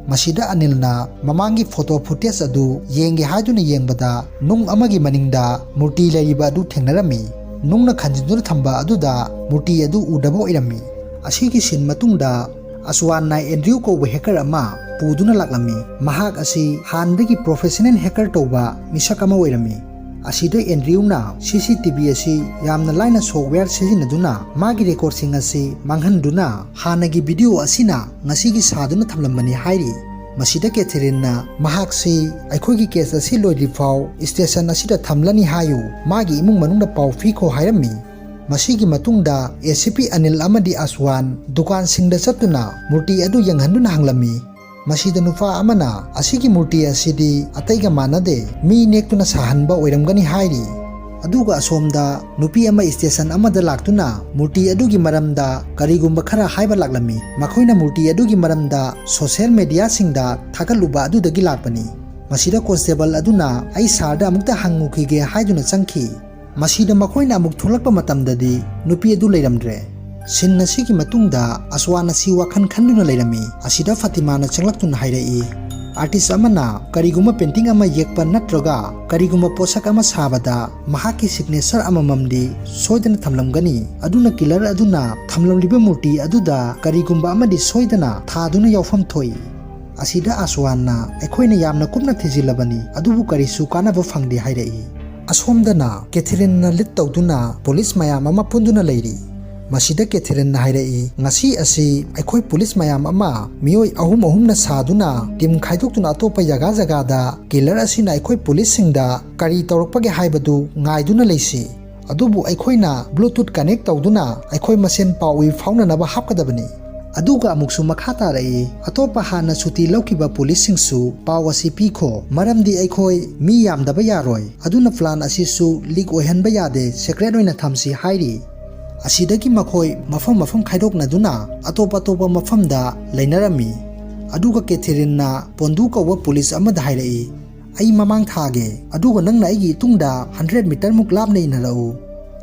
ꯃꯁꯤꯗ ꯑꯅꯤꯜꯅ ꯃꯃꯥꯡꯒꯤ ꯐꯣꯇꯣ ꯐꯨꯇꯦꯖ ꯑꯗꯨ ꯌꯦꯡꯒꯦ ꯍꯥꯏꯗꯨꯅ ꯌꯦꯡꯕꯗ ꯅꯨꯡ ꯑꯃꯒꯤ ꯃꯅꯤꯡꯗ ꯃꯨꯔꯇꯤ ꯂꯩꯔꯤꯕ ꯑꯗꯨ ꯊꯦꯡꯅꯔꯝꯃꯤ꯫ ꯅꯨꯡꯅ ꯈꯟꯖꯤꯟꯗꯨꯅ ꯊꯝꯕ ꯑꯗꯨꯗ ꯃꯨꯔꯇꯤ ꯑꯗꯨ ꯎꯗꯕ ꯑꯣꯏꯔꯝꯃꯤ꯫ ꯑꯁꯤꯒꯤ ꯁꯤꯟ ꯃꯇꯨꯡꯗ ꯑꯁꯋꯥꯟꯅ ꯑꯦꯟꯗ꯭ꯔꯌꯨ ꯀꯧꯕ ꯍꯦꯀꯔ ꯑꯃ ꯄꯨꯗꯨꯅ ꯂꯥꯛꯂꯝꯃꯤ꯫ ꯃꯍꯥꯛ ꯑꯁꯤ ꯍꯥꯟꯅꯗꯒꯤ ꯄ꯭ꯔꯣꯐꯦꯁꯅꯦꯜ ꯍꯦꯀꯔ ꯇꯧꯕ ꯃꯤꯁꯛ ꯑꯃ ꯑꯣꯏꯔꯝꯃꯤ꯫ ꯑꯁꯤꯗ ꯑꯦꯟꯗ꯭ꯔꯌꯨꯅ CCTV ꯑꯁꯤ ꯌꯥꯝꯅ ꯂꯥꯏꯅ ꯁꯣꯐꯋꯦꯌꯔ ꯁꯤꯖꯤꯟꯅꯗꯨꯅ ꯃꯥꯒꯤ ꯔꯦꯀꯣꯔꯗꯁꯤꯡ ꯑꯁꯤ ꯃꯥꯡꯍꯟꯗꯨꯅ ꯍꯥꯟꯅꯒꯤ ꯚꯤꯗꯤꯑꯣ ꯑꯁꯤꯅ ꯉꯁꯤꯒꯤ ꯁꯥꯗꯨꯅ ꯊꯝꯂꯝꯕꯅꯤ ꯍꯥꯏꯔꯤ꯫ ꯃꯁꯤꯗ ꯀꯦꯊꯔꯤꯟꯅ, ꯃꯍꯥꯛꯁꯤ ꯑꯩꯈꯣꯏꯒꯤ ꯀꯦꯁ ꯑꯁꯤ ꯂꯣꯏꯗ꯭ꯔꯤꯐꯥꯎ ꯁ꯭ꯇꯦꯁꯟ ꯑꯁꯤꯗ ꯊꯝꯂꯅꯤ ꯍꯥꯏꯌꯨ, ꯃꯥꯒꯤ ꯏꯃꯨꯡ ꯃꯅꯨꯡꯗ ꯄꯥꯎ ꯄꯤꯈꯣ ꯍꯥꯏꯔꯝꯃꯤ꯫ ꯃꯁꯤꯒꯤ ꯃꯇꯨꯡꯗ ACP ꯑꯅꯤꯜ ꯑꯃꯗꯤ ꯑꯁꯋꯥꯟ ꯗꯨꯀꯥꯟꯁꯤꯡꯗ ꯆꯠꯇꯨꯅ ꯃꯨꯔꯇꯤ ꯑꯗꯨ ꯌꯦꯡꯍꯟꯗꯨꯅ ꯍꯪꯂꯝꯃꯤ꯫ ꯃꯁꯤꯗ ꯅꯨꯄꯥ ꯑꯃꯅ, ꯑꯁꯤꯒꯤ ꯃꯨꯔꯇꯤ ꯑꯁꯤꯗꯤ ꯑꯇꯩꯒ ꯃꯥꯟꯅꯗꯦ, ꯃꯤ ꯅꯦꯛꯇꯨꯅ ꯁꯥꯍꯟꯕ ꯑꯣꯏꯔꯝꯒꯅꯤ ꯍꯥꯏꯔꯤ꯫ ꯑꯗꯨꯒ ꯑꯁꯣꯝꯗ ꯅꯨꯄꯤ ꯑꯃ ꯁ꯭ꯇꯦꯁꯟ ꯑꯃꯗ ꯂꯥꯛꯇꯨꯅ ꯃꯨꯔꯇꯤ ꯑꯗꯨꯒꯤ ꯃꯔꯝꯗ ꯀꯔꯤꯒꯨꯝꯕ ꯈꯔ ꯍꯥꯏꯕ ꯂꯥꯛꯂꯝꯃꯤ꯫ ꯃꯈꯣꯏꯅ ꯃꯨꯔꯇꯤ ꯑꯗꯨꯒꯤ ꯃꯔꯝꯗ ꯁꯣꯁꯤꯌꯦꯜ ꯃꯦꯗꯤꯌꯥꯁꯤꯡꯗ ꯊꯥꯒꯠꯂꯨꯕ ꯑꯗꯨꯗꯒꯤ ꯂꯥꯛꯄꯅꯤ꯫ ꯃꯁꯤꯗ ꯀꯣꯟꯁꯇꯦꯕꯜ ꯑꯗꯨꯅ ꯑꯩ ꯁꯥꯔꯗ ꯑꯃꯨꯛꯇ ꯍꯪꯉꯨꯈꯤꯒꯦ ꯍꯥꯏꯗꯨꯅ ꯆꯪꯈꯤ꯫ ꯃꯁꯤꯗ ꯃꯈꯣꯏꯅ ꯑꯃꯨꯛ ꯊꯣꯛꯂꯛꯄ ꯃꯇꯝꯗꯗꯤ ꯅꯨꯄꯤ ꯑꯗꯨ ꯂꯩꯔꯝꯗ꯭ꯔꯦ꯫ ꯁꯤꯟ ꯑꯁꯤꯒꯤ ꯃꯇꯨꯡꯗ ꯑꯁꯋꯥꯟ ꯑꯁꯤ ꯋꯥꯈꯜ ꯈꯟꯗꯨꯅ ꯂꯩꯔꯝꯃꯤ꯫ ꯑꯁꯤꯗ ꯐꯥꯇꯤꯃꯥꯅ ꯆꯪꯂꯛꯇꯨꯅ ꯍꯥꯏꯔꯛꯏ, ꯑꯥꯔꯇꯤꯁ ꯑꯃꯅ ꯀꯔꯤꯒꯨꯝꯕ ꯄꯦꯟꯇꯤꯡ ꯑꯃ ꯌꯦꯛꯄ ꯅꯠꯇ꯭ꯔꯒ ꯀꯔꯤꯒꯨꯝꯕ ꯄꯣꯠꯁꯛ ꯑꯃ ꯁꯥꯕꯗ ꯃꯍꯥꯛꯀꯤ ꯁꯤꯒꯅꯦꯆꯔ ꯑꯃꯃꯝꯗꯤ ꯁꯣꯏꯗꯅ ꯊꯝꯂꯝꯒꯅꯤ꯫ ꯑꯗꯨꯅ ꯀꯤꯂꯔ ꯑꯗꯨꯅ ꯊꯝꯂꯝꯂꯤꯕ ꯃꯨꯔꯇꯤ ꯑꯗꯨꯗ ꯀꯔꯤꯒꯨꯝꯕ ꯑꯃꯗꯤ ꯁꯣꯏꯗꯅ ꯊꯥꯗꯨꯅ ꯌꯥꯎꯐꯝ ꯊꯣꯛꯏ꯫ ꯑꯁꯤꯗ ꯑꯁꯋꯥꯟꯅ, ꯑꯩꯈꯣꯏꯅ ꯌꯥꯝꯅ ꯀꯨꯞꯅ ꯊꯤꯖꯤꯜꯂꯕꯅꯤ, ꯑꯗꯨꯕꯨ ꯀꯔꯤꯁꯨ ꯀꯥꯟꯅꯕ ꯐꯪꯗꯦ ꯍꯥꯏꯔꯛꯏ꯫ ꯑꯁꯣꯝꯗꯅ ꯀꯦꯊꯔꯤꯟꯅ ꯂꯤꯗ ꯇꯧꯗꯨꯅ ꯄꯨꯂꯤꯁ ꯃꯌꯥꯝ ꯑꯃ ꯄꯨꯟꯗꯨꯅ ꯂꯩꯔꯤ꯫ ꯃꯁꯤꯗ ꯀꯦꯊꯔꯤꯟꯅ ꯍꯥꯏꯔꯛꯏ, ꯉꯁꯤ ꯑꯁꯤ ꯑꯩꯈꯣꯏ ꯄꯨꯂꯤꯁ ꯃꯌꯥꯝ ꯑꯃ ꯃꯤꯑꯣꯏ ꯑꯍꯨꯝꯅ ꯁꯥꯗꯨꯅ ꯇꯤꯝ ꯈꯥꯏꯗꯣꯛꯇꯨꯅ ꯑꯇꯣꯞꯄ ꯖꯒꯥꯗ ꯀꯤꯂꯔ ꯑꯁꯤꯅ ꯑꯩꯈꯣꯏ ꯄꯨꯂꯤꯁꯁꯤꯡꯗ ꯀꯔꯤ ꯇꯧꯔꯛꯄꯒꯦ ꯍꯥꯏꯕꯗꯨ ꯉꯥꯏꯗꯨꯅ ꯂꯩꯁꯤ꯫ ꯑꯗꯨꯕꯨ ꯑꯩꯈꯣꯏꯅ ꯕ꯭ꯂꯨꯇꯨꯠ ꯀꯅꯦꯛ ꯇꯧꯗꯨꯅ ꯑꯩꯈꯣꯏ ꯃꯁꯦꯟ ꯄꯥꯎ ꯏ ꯐꯥꯎꯅꯅꯕ ꯍꯥꯞꯀꯗꯕꯅꯤ꯫ ꯑꯗꯨꯒ ꯑꯃꯨꯛꯁꯨ ꯃꯈꯥ ꯇꯥꯔꯛꯏ ꯑꯇꯣꯞꯄ ꯍꯥꯟꯅ ꯁꯨꯇꯤ ꯂꯧꯈꯤꯕ ꯄꯨꯂꯤꯁꯁꯤꯡꯁꯨ ꯄꯥꯎ ꯑꯁꯤ ꯄꯤꯈꯣ ꯃꯔꯝꯗꯤ ꯑꯩꯈꯣꯏ ꯃꯤ ꯌꯥꯝꯗꯕ ꯌꯥꯔꯣꯏ ꯑꯗꯨꯅ ꯄ꯭ꯂꯥꯟ ꯑꯁꯤꯁꯨ ꯂꯤꯛ ꯑꯣꯏꯍꯟꯕ ꯌꯥꯗꯦ ꯁꯦꯀ꯭ꯔꯦꯠ ꯑꯣꯏꯅ ꯊꯝꯁꯤ ꯍꯥꯏꯔꯤ ꯑꯁꯤꯗꯒꯤ ꯃꯈꯣꯏ ꯃꯐꯝ ꯈꯥꯏꯗꯣꯛꯅꯗꯨꯅ ꯑꯇꯣꯞꯄ ꯃꯐꯝꯗ ꯂꯩꯅꯔꯝꯃꯤ ꯑꯗꯨꯒ ꯀꯦꯊꯦꯔꯤꯟꯅ ꯄꯣꯟꯗꯨ ꯀꯧꯕ ꯄꯨꯂꯤꯁ ꯑꯃꯗ ꯍꯥꯏꯔꯛꯏ ꯑꯩ ꯃꯃꯥꯡ ꯊꯥꯒꯦ ꯑꯗꯨꯒ ꯅꯪꯅ ꯑꯩꯒꯤ ꯏꯇꯨꯡꯗ 100 ꯃꯤꯇꯔꯃꯨꯛ ꯂꯥꯞꯅ ꯏꯟꯅꯔꯛꯎ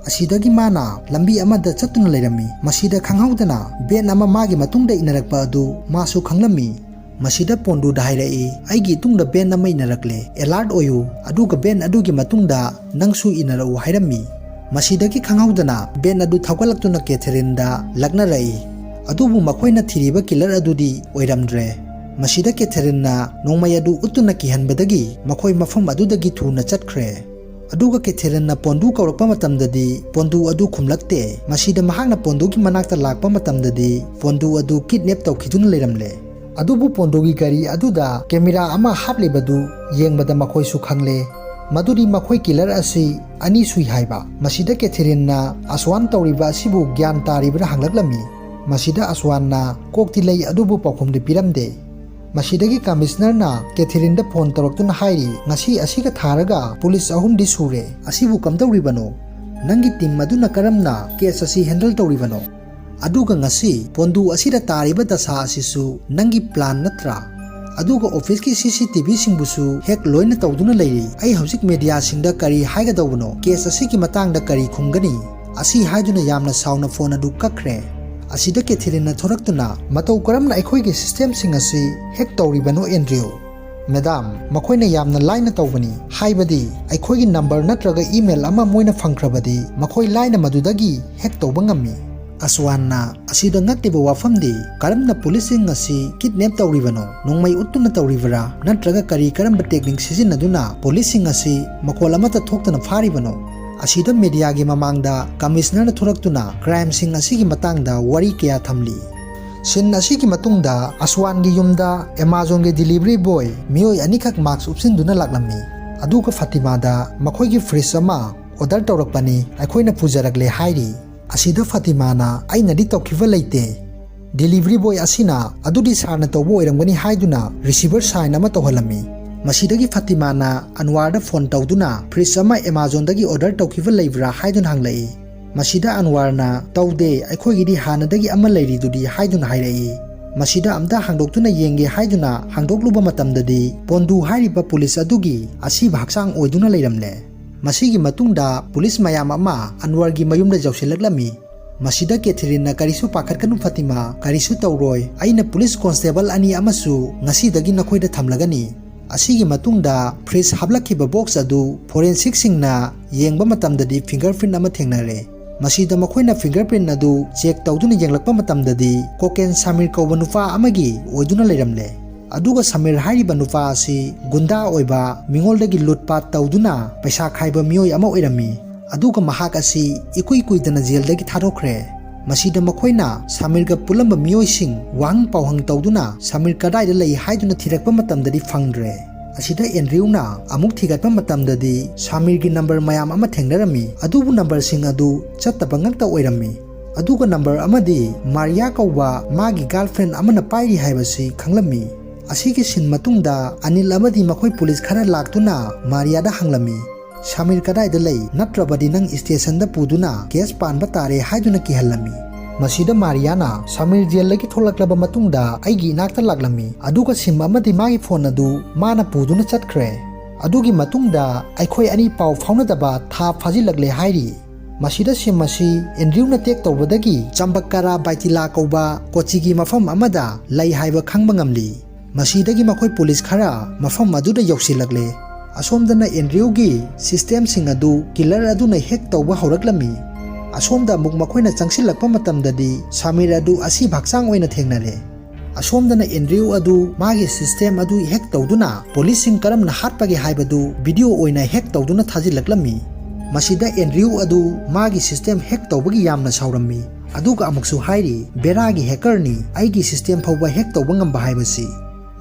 ꯑꯁꯤꯗꯒꯤ ꯃꯥꯅ ꯂꯝꯕꯤ ꯑꯃꯗ ꯆꯠꯇꯨꯅ ꯂꯩꯔꯝꯃꯤ ꯃꯁꯤꯗ ꯈꯪꯍꯧꯗꯅ ꯕꯦꯟ ꯑꯃ ꯃꯥꯒꯤ ꯃꯇꯨꯡꯗ ꯏꯟꯅꯔꯛꯄ ꯑꯗꯨ ꯃꯥꯁꯨ ꯈꯪꯂꯝꯃꯤ ꯃꯁꯤꯗ ꯄꯣꯟꯗꯨꯗ ꯍꯥꯏꯔꯛꯏ ꯑꯩꯒꯤ ꯏꯇꯨꯡꯗ ꯕꯦꯟ ꯑꯃ ꯏꯟꯅꯔꯛꯂꯦ ꯑꯦꯂꯥꯔꯠ ꯑꯣꯏꯌꯨ ꯑꯗꯨꯒ ꯕꯦꯟ ꯑꯗꯨꯒꯤ ꯃꯇꯨꯡꯗ ꯅꯪꯁꯨ ꯏꯟꯅꯔꯛꯎ ꯍꯥꯏꯔꯝꯃꯤ ꯃꯁꯤꯗꯒꯤ ꯈꯪꯍꯧꯗꯅ ꯕꯦꯟ ꯑꯗꯨ ꯊꯧꯒꯠꯂꯛꯇꯨꯅ ꯀꯦꯊꯦꯔꯤꯟꯗ ꯂꯛꯅꯔꯛꯏ ꯑꯗꯨꯕꯨ ꯃꯈꯣꯏꯅ ꯊꯤꯔꯤꯕ ꯀꯤꯂꯔ ꯑꯗꯨꯗꯤ ꯑꯣꯏꯔꯝꯗ꯭ꯔꯦ ꯃꯁꯤꯗ ꯀꯦꯊꯦꯔꯤꯟꯅ ꯅꯣꯡꯃꯩ ꯑꯗꯨ ꯎꯠꯇꯨꯅ ꯀꯤꯍꯟꯕꯗꯒꯤ ꯃꯈꯣꯏ ꯃꯐꯝ ꯑꯗꯨꯗꯒꯤ ꯊꯨꯅ ꯆꯠꯈ꯭ꯔꯦ ꯑꯗꯨꯒ ꯀꯦꯊꯦꯔꯤꯟꯅ ꯄꯣꯟꯗꯨ ꯀꯧꯔꯛꯄ ꯃꯇꯝꯗꯗꯤ ꯄꯣꯟꯗꯨ ꯑꯗꯨ ꯈꯨꯝꯂꯛꯇꯦ ꯃꯁꯤꯗ ꯃꯍꯥꯛꯅ ꯄꯣꯟꯗꯨꯒꯤ ꯃꯅꯥꯛꯇ ꯂꯥꯛꯄ ꯃꯇꯝꯗꯗꯤ ꯄꯣꯟꯗꯨ ꯑꯗꯨ ꯀꯤꯗꯅꯦꯞ ꯇꯧꯈꯤꯗꯨꯅ ꯂꯩꯔꯝꯂꯦ ꯑꯗꯨꯕꯨ ꯄꯣꯟꯗꯨꯒꯤ ꯒꯥꯔꯤ ꯑꯗꯨꯗ ꯀꯦꯃꯦꯔꯥ ꯑꯃ ꯍꯥꯞꯂꯤꯕꯗꯨ ꯌꯦꯡꯕꯗ ꯃꯈꯣꯏꯁꯨ ꯈꯪꯂꯦ ꯃꯗꯨꯗꯤ ꯃꯈꯣꯏ ꯀꯤꯂꯔ ꯑꯁꯤ ꯑꯅꯤ ꯁꯨꯏ ꯍꯥꯏꯕ ꯃꯁꯤꯗ ꯀꯦꯊꯦꯔꯤꯟꯅ ꯑꯁꯋꯥꯟ ꯇꯧꯔꯤꯕ ꯑꯁꯤꯕꯨ ꯒ꯭ꯌꯥꯟ ꯇꯥꯔꯤꯕ꯭ꯔꯥ ꯍꯪꯂꯛꯂꯝꯃꯤ ꯃꯁꯤꯗ ꯑꯁꯋꯥꯟꯅ ꯀꯣꯛꯇꯤ ꯂꯩ ꯑꯗꯨꯕꯨ ꯄꯥꯎꯈꯨꯝꯗꯤ ꯄꯤꯔꯝꯗꯦ ꯃꯁꯤꯗꯒꯤ ꯀꯃꯤꯁꯅꯔꯅ ꯀꯦꯊꯦꯔꯤꯟꯗ ꯐꯣꯟ ꯇꯧꯔꯛꯇꯨꯅ ꯍꯥꯏꯔꯤ ꯉꯁꯤ ꯑꯁꯤꯒ ꯊꯥꯔꯒ ꯄꯨꯂꯤꯁ 3ꯗꯤ ꯁꯨꯔꯦ ꯑꯁꯤꯕꯨ ꯀꯝꯗꯧꯔꯤꯕꯅꯣ ꯅꯪꯒꯤ ꯇꯤꯝ ꯑꯗꯨꯅ ꯀꯔꯝꯅ ꯀꯦꯁ ꯑꯁꯤ ꯍꯦꯟꯗꯜ ꯇꯧꯔꯤꯕꯅꯣ ꯑꯗꯨꯒ ꯉꯁꯤ ꯄꯣꯟꯗꯨ ꯑꯁꯤꯗ ꯇꯥꯔꯤꯕ ꯗꯁꯥ ꯑꯁꯤꯁꯨ ꯅꯪꯒꯤ ꯄ꯭ꯂꯥꯟ ꯅꯠꯇ꯭ꯔꯥ ꯑꯗꯨꯒ ꯑꯣꯐꯤꯁꯀꯤ CCTV ꯁꯤꯡꯕꯨꯁꯨ ꯍꯦꯛ ꯂꯣꯏꯅ ꯇꯧꯗꯨꯅ ꯂꯩꯔꯤ ꯑꯩ ꯍꯧꯖꯤꯛ ꯃꯦꯗꯤꯌꯥꯁꯤꯡꯗ ꯀꯔꯤ ꯍꯥꯏꯒꯗꯧꯕꯅꯣ ꯀꯦꯁ ꯑꯁꯤꯒꯤ ꯃꯇꯥꯡꯗ ꯀꯔꯤ ꯈꯨꯝꯒꯅꯤ ꯑꯁꯤ ꯍꯥꯏꯗꯨꯅ ꯌꯥꯝꯅ ꯁꯥꯎꯅ ꯐꯣꯟ ꯑꯗꯨ ꯀꯛꯈ꯭ꯔꯦ ꯑꯁꯤꯗ ꯀꯦꯊꯦꯔꯤꯟꯅ ꯊꯣꯔꯛꯇꯨꯅ ꯃꯇꯧ ꯀꯔꯝꯅ ꯑꯩꯈꯣꯏꯒꯤ ꯁꯤꯁꯇꯦꯝꯁꯤꯡ ꯑꯁꯤ ꯍꯦꯛ ꯇꯧꯔꯤꯕꯅꯣ ꯑꯦꯟꯗ꯭ꯔꯌꯨ ꯃꯦꯗꯥꯝ ꯃꯈꯣꯏꯅ ꯌꯥꯝꯅ ꯂꯥꯏꯅ ꯇꯧꯕꯅꯤ ꯍꯥꯏꯕꯗꯤ ꯑꯩꯈꯣꯏꯒꯤ ꯅꯝꯕꯔ ꯅꯠꯇ꯭ꯔꯒ ꯏꯃꯦꯜ ꯑꯃ ꯃꯣꯏꯅ ꯐꯪꯈ꯭ꯔꯕꯗꯤ ꯃꯈꯣꯏ ꯂꯥꯏꯅ ꯃꯗꯨꯗꯒꯤ ꯍꯦꯛ ꯇꯧꯕ ꯉꯝꯃꯤ ꯑꯁꯋꯥꯟꯅ ꯑꯁꯤꯗ ꯉꯛꯂꯤꯕ ꯋꯥꯐꯝꯗꯤ ꯀꯔꯝꯅ ꯄꯨꯂꯤꯁꯁꯤꯡ ꯑꯁꯤ ꯀꯤꯗꯅꯦꯞ ꯇꯧꯔꯤꯕꯅꯣ ꯅꯣꯡꯃꯩ ꯎꯠꯇꯨꯅ ꯇꯧꯔꯤꯕ꯭ꯔꯥ ꯅꯠꯇ꯭ꯔꯒ ꯀꯔꯝꯕ ꯇꯦꯛꯅꯤꯛ ꯁꯤꯖꯤꯟꯅꯗꯨꯅ ꯄꯨꯂꯤꯁꯁꯤꯡ ꯑꯁꯤ ꯃꯈꯣꯜ ꯑꯃꯠꯇ ꯊꯣꯛꯇꯅ ꯐꯥꯔꯤꯕꯅꯣ ꯑꯁꯤꯗ ꯃꯦꯗꯤꯌꯥꯒꯤ ꯃꯃꯥꯡꯗ ꯀꯃꯤꯁꯅꯔꯅ ꯊꯣꯔꯛꯇꯨꯅ ꯀ꯭ꯔꯥꯏꯝꯁꯤꯡ ꯑꯁꯤꯒꯤ ꯃꯇꯥꯡꯗ ꯋꯥꯔꯤ ꯀꯌꯥ ꯊꯝꯂꯤ ꯁꯤꯟ ꯑꯁꯤꯒꯤ ꯃꯇꯨꯡꯗ ꯑꯁꯋꯥꯟꯒꯤ ꯌꯨꯝꯗ ꯑꯦꯃꯥꯖꯣꯟꯒꯤ ꯗꯤꯂꯤꯚꯔꯤ ꯕꯣꯏ ꯃꯤꯑꯣꯏ ꯑꯅꯤꯈꯛ ꯃꯥꯛꯁ ꯎꯞꯁꯤꯟꯗꯨꯅ ꯂꯥꯛꯂꯝꯃꯤ ꯑꯗꯨꯒ ꯐꯥꯇꯤꯃꯥꯗ ꯃꯈꯣꯏꯒꯤ ꯐ꯭ꯔꯤꯖ ꯑꯃ ꯑꯣꯔꯗꯔ ꯇꯧꯔꯛꯄꯅꯤ ꯑꯩꯈꯣꯏꯅ ꯄꯨꯖꯔꯛꯂꯦ ꯍꯥꯏꯔꯤ ꯑꯁꯤꯗ ꯐꯥꯇꯤꯃꯥꯅ ꯑꯩꯅꯗꯤ ꯇꯧꯈꯤꯕ ꯂꯩꯇꯦ ꯗꯤꯂꯤꯚꯔꯤ ꯕꯣꯏ ꯑꯁꯤꯅ ꯑꯗꯨꯗꯤ ꯁꯥꯔꯅ ꯇꯧꯕ ꯑꯣꯏꯔꯝꯒꯅꯤ ꯍꯥꯏꯗꯨꯅ ꯔꯤꯁꯤꯚꯔ ꯁꯥꯏꯟ ꯑꯃ ꯇꯧꯍꯜꯂꯝꯃꯤ ꯃꯁꯤꯗꯒꯤ ꯐꯥꯇꯤꯃꯥꯅ ꯑꯟꯋꯥꯔꯗ ꯐꯣꯟ ꯇꯧꯗꯨꯅ ꯐ꯭ꯔꯤꯖ ꯑꯃ ꯑꯦꯃꯥꯖꯣꯟꯗꯒꯤ ꯑꯣꯔꯗꯔ ꯇꯧꯈꯤꯕ ꯂꯩꯕ꯭ꯔꯥ ꯍꯥꯏꯗꯨꯅ ꯍꯪꯂꯛꯏ ꯃꯁꯤꯗ ꯑꯟꯋꯥꯔꯅ ꯇꯧꯗꯦ ꯑꯩꯈꯣꯏꯒꯤꯗꯤ ꯍꯥꯟꯅꯗꯒꯤ ꯑꯃ ꯂꯩꯔꯤꯗꯨꯗꯤ ꯍꯥꯏꯗꯨꯅ ꯍꯥꯏꯔꯛꯏ ꯃꯁꯤꯗ ꯑꯝꯇ ꯍꯥꯡꯗꯣꯛꯇꯨꯅ ꯌꯦꯡꯒꯦ ꯍꯥꯏꯗꯨꯅ ꯍꯥꯡꯗꯣꯛꯂꯨꯕ ꯃꯇꯝꯗꯗꯤ ꯄꯣꯟꯗꯨ ꯍꯥꯏꯔꯤꯕ ꯄꯨꯂꯤꯁ ꯑꯗꯨꯒꯤ ꯑꯁꯤꯕ ꯍꯛꯆꯥꯡ ꯑꯣꯏꯗꯨꯅ ꯂꯩꯔꯝꯂꯦ ꯃꯁꯤꯒꯤ ꯃꯇꯨꯡꯗ ꯄꯨꯂꯤꯁ ꯃꯌꯥꯝ ꯑꯃ ꯑꯟꯋꯥꯔꯒꯤ ꯃꯌꯨꯝꯗ ꯌꯧꯁꯤꯜꯂꯛꯂꯝꯃꯤ ꯃꯁꯤꯗ ꯀꯦꯊꯦꯔꯤꯟꯅ ꯀꯔꯤꯁꯨ ꯄꯥꯈꯠꯀꯅꯨ ꯐꯥꯇꯤꯃꯥ ꯀꯔꯤꯁꯨ ꯇꯧꯔꯣꯏ ꯑꯩꯅ ꯄꯨꯂꯤꯁ ꯀꯣꯟꯁꯇꯦꯕꯜ ꯑꯅꯤ ꯑꯃꯁꯨ ꯉꯁꯤꯗꯒꯤ ꯅꯈꯣꯏꯗ ꯊꯝꯂꯒꯅꯤ ꯑꯁꯤꯒꯤ ꯃꯇꯨꯡꯗ ꯐ꯭ꯔꯤꯖ ꯍꯥꯞꯂꯛꯈꯤꯕ ꯕꯣꯛꯁ ꯑꯗꯨ ꯐꯣꯔꯦꯟꯁꯤꯛꯁꯤꯡꯅ ꯌꯦꯡꯕ ꯃꯇꯝꯗꯗꯤ ꯐꯤꯡꯒꯔꯄ꯭ꯔꯤꯟꯠ ꯑꯃ ꯊꯦꯡꯅꯔꯦ ꯃꯁꯤꯗ ꯃꯈꯣꯏꯅ ꯐꯤꯡꯒꯔꯄ꯭ꯔꯤꯟꯠ ꯑꯗꯨ ꯆꯦꯛ ꯇꯧꯗꯨꯅ ꯌꯦꯡꯂꯛꯄ ꯃꯇꯝꯗꯗꯤ ꯀꯣꯀꯦꯟ ꯁꯃꯤꯔ ꯀꯧꯕ ꯅꯨꯄꯥ ꯑꯃꯒꯤ ꯑꯣꯏꯗꯨꯅ ꯂꯩꯔꯝꯂꯦ ꯑꯗꯨꯒ ꯁꯃꯤꯔ ꯍꯥꯏꯔꯤꯕ ꯅꯨꯄꯥ ꯑꯁꯤ ꯒꯨꯟꯗꯥ ꯑꯣꯏꯕ ꯃꯤꯉꯣꯟꯗꯒꯤ ꯂꯨꯠꯄꯥꯠ ꯇꯧꯗꯨꯅ ꯄꯩꯁꯥ ꯈꯥꯏꯕ ꯃꯤꯑꯣꯏ ꯑꯃ ꯑꯣꯏꯔꯝꯃꯤ ꯑꯗꯨꯒ ꯃꯍꯥꯛ ꯑꯁꯤ ꯏꯀꯨꯏ ꯀꯨꯏꯗꯅ ꯖꯦꯜꯗꯒꯤ ꯊꯥꯗꯣꯛꯈ꯭ꯔꯦ ꯃꯁꯤꯗ ꯃꯈꯣꯏꯅ ꯁꯃꯤꯔꯒ ꯄꯨꯜꯂꯝꯕ ꯃꯤꯑꯣꯏꯁꯤꯡ ꯋꯥꯍꯪ ꯄꯥꯎꯍꯪ ꯇꯧꯗꯨꯅ ꯁꯃꯤꯔ ꯀꯗꯥꯏꯗ ꯂꯩ ꯍꯥꯏꯗꯨꯅ ꯊꯤꯔꯛꯄ ꯃꯇꯝꯗꯗꯤ ꯐꯪꯗ꯭ꯔꯦ ꯑꯁꯤꯗ ꯑꯦꯟꯗ꯭ꯔꯌꯨꯅ ꯑꯃꯨꯛ ꯊꯤꯒꯠꯄ ꯃꯇꯝꯗꯗꯤ ꯁꯃꯤꯔꯒꯤ ꯅꯝꯕꯔ ꯃꯌꯥꯝ ꯑꯃ ꯊꯦꯡꯅꯔꯝꯃꯤ ꯑꯗꯨꯕꯨ ꯅꯝꯕꯔꯁꯤꯡ ꯑꯗꯨ ꯆꯠꯇꯕ ꯉꯛꯇ ꯑꯣꯏꯔꯝꯃꯤ ꯑꯗꯨꯒ ꯅꯝꯕꯔ ꯑꯃꯗꯤ ꯃꯥꯔꯤꯌꯥ ꯀꯧꯕ ꯃꯥꯒꯤ ꯒꯥꯔꯜꯐ꯭ꯔꯦꯟ ꯑꯃꯅ ꯄꯥꯏꯔꯤ ꯍꯥꯏꯕꯁꯤ ꯈꯪꯂꯝꯃꯤ ꯑꯁꯤꯒꯤ ꯁꯤꯟ ꯃꯇꯨꯡꯗ ꯑꯅꯤꯜ ꯑꯃꯗꯤ ꯃꯈꯣꯏ ꯄꯨꯂꯤꯁ ꯈꯔ ꯂꯥꯛꯇꯨꯅ ꯃꯥꯔꯤꯌꯥꯗ ꯍꯪꯂꯝꯃꯤ ꯁꯃꯤꯔ ꯀꯗꯥꯏꯗ ꯂꯩ ꯅꯠꯇ꯭ꯔꯕꯗꯤ ꯅꯪ ꯁ꯭ꯇꯦꯁꯟꯗ ꯄꯨꯗꯨꯅ ꯀꯦꯁ ꯄꯥꯟꯕ ꯇꯥꯔꯦ ꯍꯥꯏꯗꯨꯅ ꯀꯤꯍꯜꯂꯝꯃꯤ ꯃꯁꯤꯗ ꯃꯥꯔꯤꯌꯥꯅ ꯁꯃꯤꯔ ꯖꯦꯜꯗꯒꯤ ꯊꯣꯛꯂꯛꯂꯕ ꯃꯇꯨꯡꯗ ꯑꯩꯒꯤ ꯏꯅꯥꯛꯇ ꯂꯥꯛꯂꯝꯃꯤ ꯑꯗꯨꯒ ꯁꯤꯝ ꯑꯃꯗꯤ ꯃꯥꯒꯤ ꯐꯣꯟ ꯑꯗꯨ ꯃꯥꯅ ꯄꯨꯗꯨꯅ ꯆꯠꯈ꯭ꯔꯦ ꯑꯗꯨꯒꯤ ꯃꯇꯨꯡꯗ ꯑꯩꯈꯣꯏ ꯑꯅꯤ ꯄꯥꯎ ꯐꯥꯎꯅꯗꯕ ꯊꯥ ꯐꯥꯖꯤꯜꯂꯛꯂꯦ ꯍꯥꯏꯔꯤ ꯃꯁꯤꯗ ꯁꯤꯝ ꯑꯁꯤ ꯑꯦꯟꯗ꯭ꯔꯌꯨꯅ ꯇꯦꯛ ꯇꯧꯕꯗꯒꯤ ꯆꯝꯕꯛꯀꯥꯔꯥ ꯕꯥꯏꯇꯤꯂꯥ ꯀꯧꯕ ꯀꯣꯆꯤꯒꯤ ꯃꯐꯝ ꯑꯃꯗ ꯂꯩ ꯍꯥꯏꯕ ꯈꯪꯕ ꯉꯝꯂꯤ ꯃꯁꯤꯗꯒꯤ ꯃꯈꯣꯏ ꯄꯨꯂꯤꯁ ꯈꯔ ꯃꯐꯝ ꯑꯗꯨꯗ ꯌꯧꯁꯤꯜꯂꯛꯂꯦ ꯑꯁꯣꯝꯗꯅ ꯑꯦꯟꯗ꯭ꯔꯌꯨꯒꯤ ꯁꯤꯁꯇꯦꯝꯁꯤꯡ ꯑꯗꯨ ꯀꯤꯂꯔ ꯑꯗꯨꯅ ꯍꯦꯛ ꯇꯧꯕ ꯍꯧꯔꯛꯂꯝꯃꯤ ꯑꯁꯣꯝꯗ ꯑꯃꯨꯛ ꯃꯈꯣꯏꯅ ꯆꯪꯁꯤꯜꯂꯛꯄ ꯃꯇꯝꯗꯗꯤ ꯁꯃꯤꯔ ꯑꯗꯨ ꯑꯁꯤꯕ ꯍꯛꯆꯥꯡ ꯑꯣꯏꯅ ꯊꯦꯡꯅꯔꯦ ꯑꯁꯣꯝꯗꯅ ꯑꯦꯟꯗ꯭ꯔꯌꯨ ꯑꯗꯨ ꯃꯥꯒꯤ ꯁꯤꯁꯇꯦꯝ ꯑꯗꯨ ꯍꯦꯛ ꯇꯧꯗꯨꯅ ꯄꯨꯂꯤꯁꯁꯤꯡ ꯀꯔꯝꯅ ꯍꯥꯠꯄꯒꯦ ꯍꯥꯏꯕꯗꯨ ꯚꯤꯗꯤꯑꯣ ꯑꯣꯏꯅ ꯍꯦꯛ ꯇꯧꯗꯨꯅ ꯊꯥꯖꯤꯜꯂꯛꯂꯝꯃꯤ ꯃꯁꯤꯗ ꯑꯦꯟꯗ꯭ꯔꯌꯨ ꯑꯗꯨ मागी सिस्टम हेक तौबगी यामना सावरम्मी अदुगा अमुकसु हाइरी बेरागी हेकरनी आइगी सिस्टम फौबा हेक तौबा ngamba हाइबसी